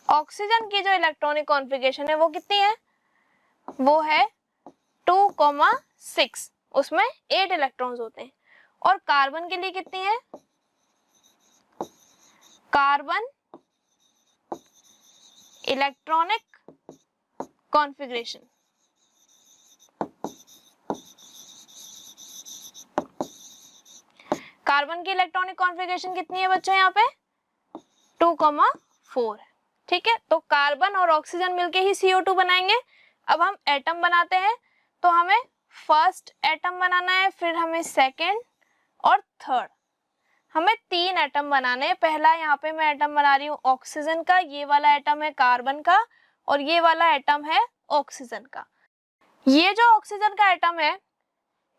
oxygen की जो इलेक्ट्रॉनिक कॉन्फ़िगरेशन है वो कितनी है? वो है 2,6, उसमें 8 इलेक्ट्रॉन्स होते हैं। और कार्बन के लिए कितनी है? कार्बन इलेक्ट्रॉनिक कॉन्फ़िगरेशन, कार्बन की इलेक्ट्रॉनिक कॉन्फ़िगरेशन कितनी है बच्चों? यहाँ पे 2,4 है। ठीक है, तो कार्बन और ऑक्सीजन मिलके ही CO2 बनाएंगे। अब हम एटम बनाते हैं, तो हमें फर्स्ट एटम बनाना है, फिर हमें सेकेंड और थर्ड, हमें 3 एटम बनाने हैं। पहला यहाँ पे मैं एटम बना रही हूँ ऑक्सीजन का, ये वाला एटम है कार्बन का और ये वाला एटम है ऑक्सीजन का। ये जो ऑक्सीजन का एटम है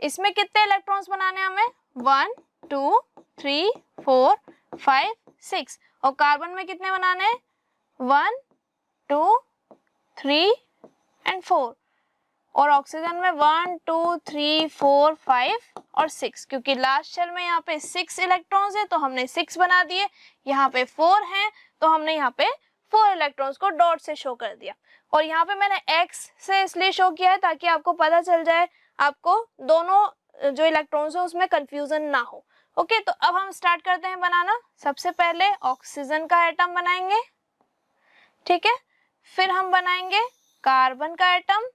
इसमें कितने इलेक्ट्रॉन्स बनाने हैं हमें? 1 2 3 4 5 6, और कार्बन में कितने बनाने हैं? 1 2 3 एंड 4, और ऑक्सीजन में 1 2 3 4 5 और 6, क्योंकि लास्ट शेल में यहाँ पे 6 इलेक्ट्रॉन्स है तो हमने 6 बना दिए, यहाँ पे 4 हैं तो हमने यहाँ पे 4 इलेक्ट्रॉन्स को डॉट से शो कर दिया। और यहाँ पे मैंने x से इसलिए शो किया है ताकि आपको पता चल जाए, आपको दोनों जो इलेक्ट्रॉन्स है उसमें कंफ्यूजन ना हो। ओके, तो अब हम स्टार्ट करते हैं बनाना। सबसे पहले ऑक्सीजन का एटम बनाएंगे, ठीक है, फिर हम बनाएंगे कार्बन का एटम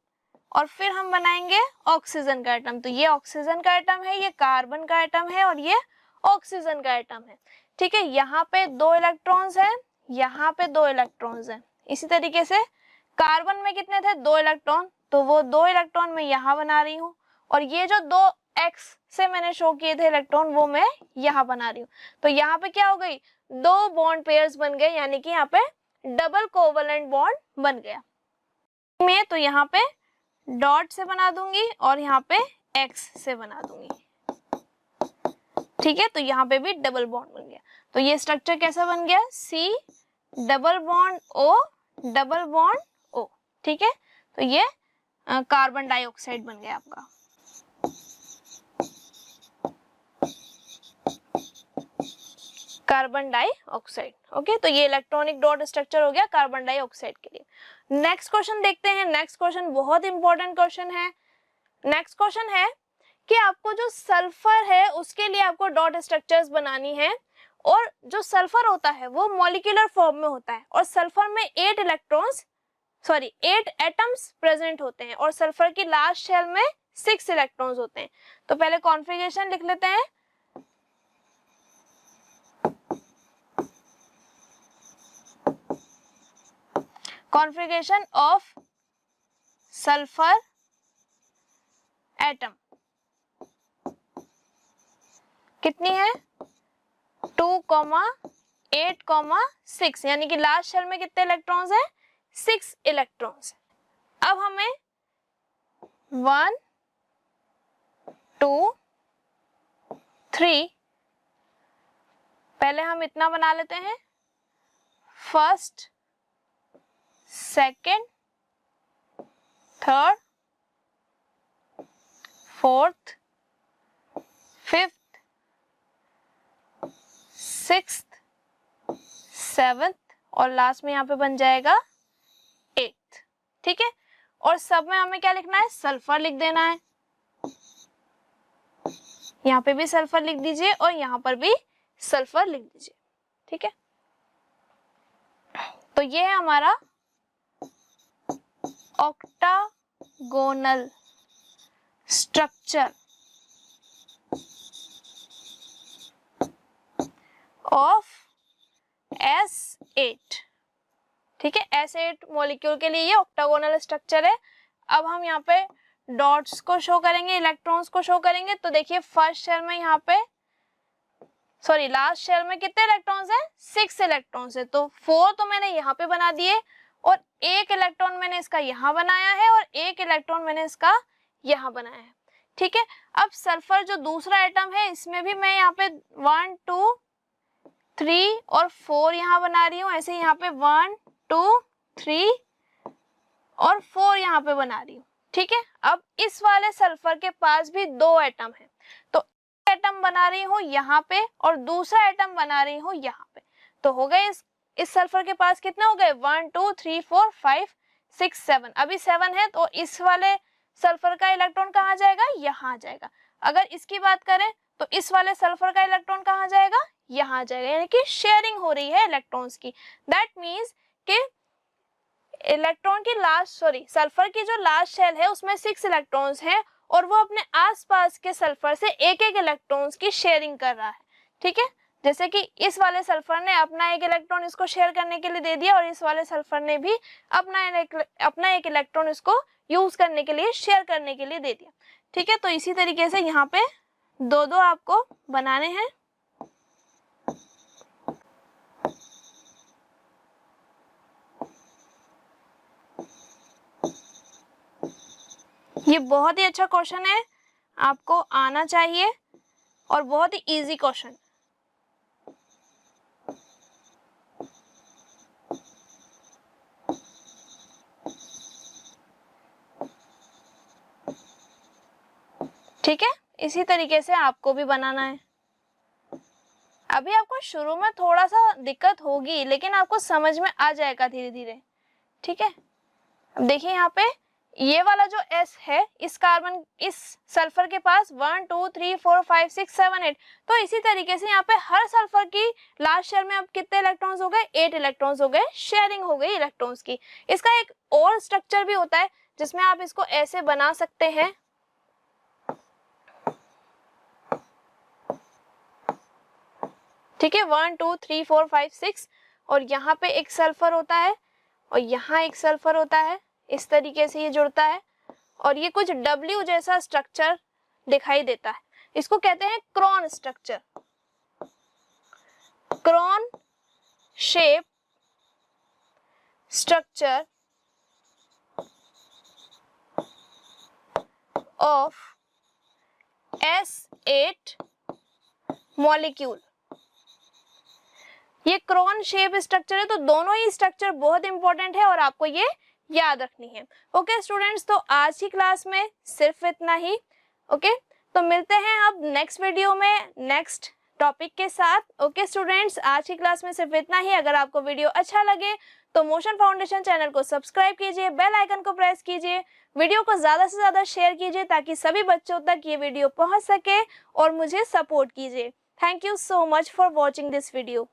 और फिर हम बनाएंगे ऑक्सीजन का एटम। तो ये ऑक्सीजन का एटम है, ये कार्बन का एटम है और ये ऑक्सीजन का एटम है। ठीक है, यहाँ पे 2 इलेक्ट्रॉन्स हैं, यहाँ पे 2 इलेक्ट्रॉन्स हैं। इसी तरीके से कार्बन में कितने थे? 2 इलेक्ट्रॉन, तो वो 2 इलेक्ट्रॉन मैं यहाँ बना रही हूँ, और ये जो 2 एक्स से मैंने शो किए थे इलेक्ट्रॉन वो मैं यहाँ बना रही हूँ। तो यहाँ पे क्या हो गई, 2 बॉन्ड पेयर्स बन गए, यानी कि यहाँ पे डबल कोवलेंट बॉन्ड बन गया। मैं तो यहाँ पे डॉट से बना दूंगी और यहाँ पे एक्स से बना दूंगी, ठीक है। तो यहाँ पे भी डबल बॉन्ड बन गया। तो ये स्ट्रक्चर कैसा बन गया, C double bond O double bond O, ठीक है। तो ये कार्बन डाइऑक्साइड बन गया आपका। Carbon dioxide, okay. तो ये इलेक्ट्रॉनिक डॉट स्ट्रक्चर हो गया कार्बन डाइऑक्साइड के लिए। नेक्स्ट क्वेश्चन देखते हैं। नेक्स्ट क्वेश्चन बहुत इंपॉर्टेंट क्वेश्चन है। नेक्स्ट क्वेश्चन है कि आपको जो सल्फर है उसके लिए आपको डॉट स्ट्रक्चर्स बनानी है, और जो सल्फर होता है वो मॉलिक्यूलर फॉर्म में होता है, और सल्फर में 8 एटम्स प्रेजेंट होते हैं, और सल्फर की लास्ट शेल में 6 इलेक्ट्रॉन्स होते हैं। तो पहले कॉन्फ़िगरेशन लिख लेते हैं। कॉन्फ़िगरेशन ऑफ सल्फर एटम कितनी है, 2,8,6, यानी कि लास्ट शेल में कितने इलेक्ट्रॉन्स हैं, 6 इलेक्ट्रॉन्स। अब हमें 1 2 3, पहले हम इतना बना लेते हैं, first second third fourth fifth sixth seventh, और लास्ट में यहाँ पे बन जाएगा 8th, ठीक है। और सब में हमें क्या लिखना है, सल्फर लिख देना है। यहाँ पे भी सल्फर लिख दीजिए और यहाँ पर भी सल्फर लिख दीजिए, ठीक है। तो ये है हमारा ऑक्टागोनल स्ट्रक्चर ऑफ S8, ठीक है। S8 मॉलिक्यूल के लिए ये ऑक्टागोनल स्ट्रक्चर है। अब हम यहाँ पे डॉट्स को शो करेंगे, इलेक्ट्रॉन्स को शो करेंगे। तो देखिए फर्स्ट शेल में यहाँ पे लास्ट शेल में कितने इलेक्ट्रॉन्स हैं, 6 इलेक्ट्रॉन्स है। तो 4 तो मैंने यहाँ पे बना दिए, और 1 इलेक्ट्रॉन मैंने इसका यहाँ बनाया है, और 1 इलेक्ट्रॉन मैंने इसका यहाँ बनाया है, ठीक है। अब सल्फर जो दूसरा एटम है इसमें भी मैं यहाँ पे 1 2 3 और 4 यहाँ बना रही हूँ। ऐसे यहाँ पे 1 2 3 और 4 यहाँ पे बना रही हूँ, ठीक है। अब इस वाले सल्फर के पास भी 2 एटम है, तो एटम बना रही हूँ यहाँ पे और दूसरा एटम बना रही हूँ यहाँ पे। तो हो गए इस सल्फर के पास कितने हो गए, 1 2 3 4 5 6 7। अभी 7 है, तो इस वाले सल्फर का इलेक्ट्रॉन कहाँ जाएगा, यहाँ जाएगा। अगर इसकी बात करें तो इस वाले सल्फर का इलेक्ट्रॉन कहाँ जाएगा, यहाँ जाएगा, यानी कि शेयरिंग हो रही है इलेक्ट्रॉन्स की। दैट मीन्स कि इलेक्ट्रॉन की सल्फर की जो लास्ट शेल है उसमें 6 इलेक्ट्रॉन्स हैं, और वो अपने आसपास के सल्फर से एक एक की शेयरिंग कर रहा है, ठीक है। जैसे कि इस वाले सल्फर ने अपना एक इलेक्ट्रॉन इसको शेयर करने के लिए दे दिया, और इस वाले सल्फर ने भी अपना एक इलेक्ट्रॉन इसको यूज करने के लिए, शेयर करने के लिए दे दिया, ठीक है। तो इसी तरीके से यहाँ पे 2-2 आपको बनाने हैं। ये बहुत ही अच्छा क्वेश्चन है, आपको आना चाहिए, और बहुत ही इजी क्वेश्चन। ठीक है, इसी तरीके से आपको भी बनाना है। अभी आपको शुरू में थोड़ा सा दिक्कत होगी, लेकिन आपको समझ में आ जाएगा धीरे धीरे, ठीक है। अब देखिए यहाँ पे ये वाला जो S है, इस सल्फर के पास 1 2 3 4 5 6 7 8। तो इसी तरीके से यहाँ पे हर सल्फर की लास्ट शेल में अब कितने इलेक्ट्रॉन्स हो गए, 8 इलेक्ट्रॉन्स हो गए, शेयरिंग हो गई इलेक्ट्रॉन्स की। इसका एक और स्ट्रक्चर भी होता है जिसमें आप इसको ऐसे बना सकते हैं, ठीक है। 1 2 3 4 5 6, और यहाँ पे एक सल्फर होता है और यहाँ एक सल्फर होता है, इस तरीके से ये जुड़ता है। और ये कुछ W जैसा स्ट्रक्चर दिखाई देता है, इसको कहते हैं crown structure. Crown shape structure of S8 molecule. ये क्रॉन शेप स्ट्रक्चर है, तो दोनों ही स्ट्रक्चर बहुत इंपॉर्टेंट है और आपको ये याद रखनी है। ओके स्टूडेंट्स, तो आज की क्लास में सिर्फ इतना ही। ओके, तो मिलते हैं अब नेक्स्ट वीडियो में नेक्स्ट टॉपिक के साथ। ओके स्टूडेंट्स, आज की क्लास में सिर्फ इतना ही। अगर आपको वीडियो अच्छा लगे तो मोशन फाउंडेशन चैनल को सब्सक्राइब कीजिए, बेल आइकन को प्रेस कीजिए, वीडियो को ज़्यादा से ज़्यादा शेयर कीजिए ताकि सभी बच्चों तक ये वीडियो पहुंच सके और मुझे सपोर्ट कीजिए। Thank you so much for watching this video.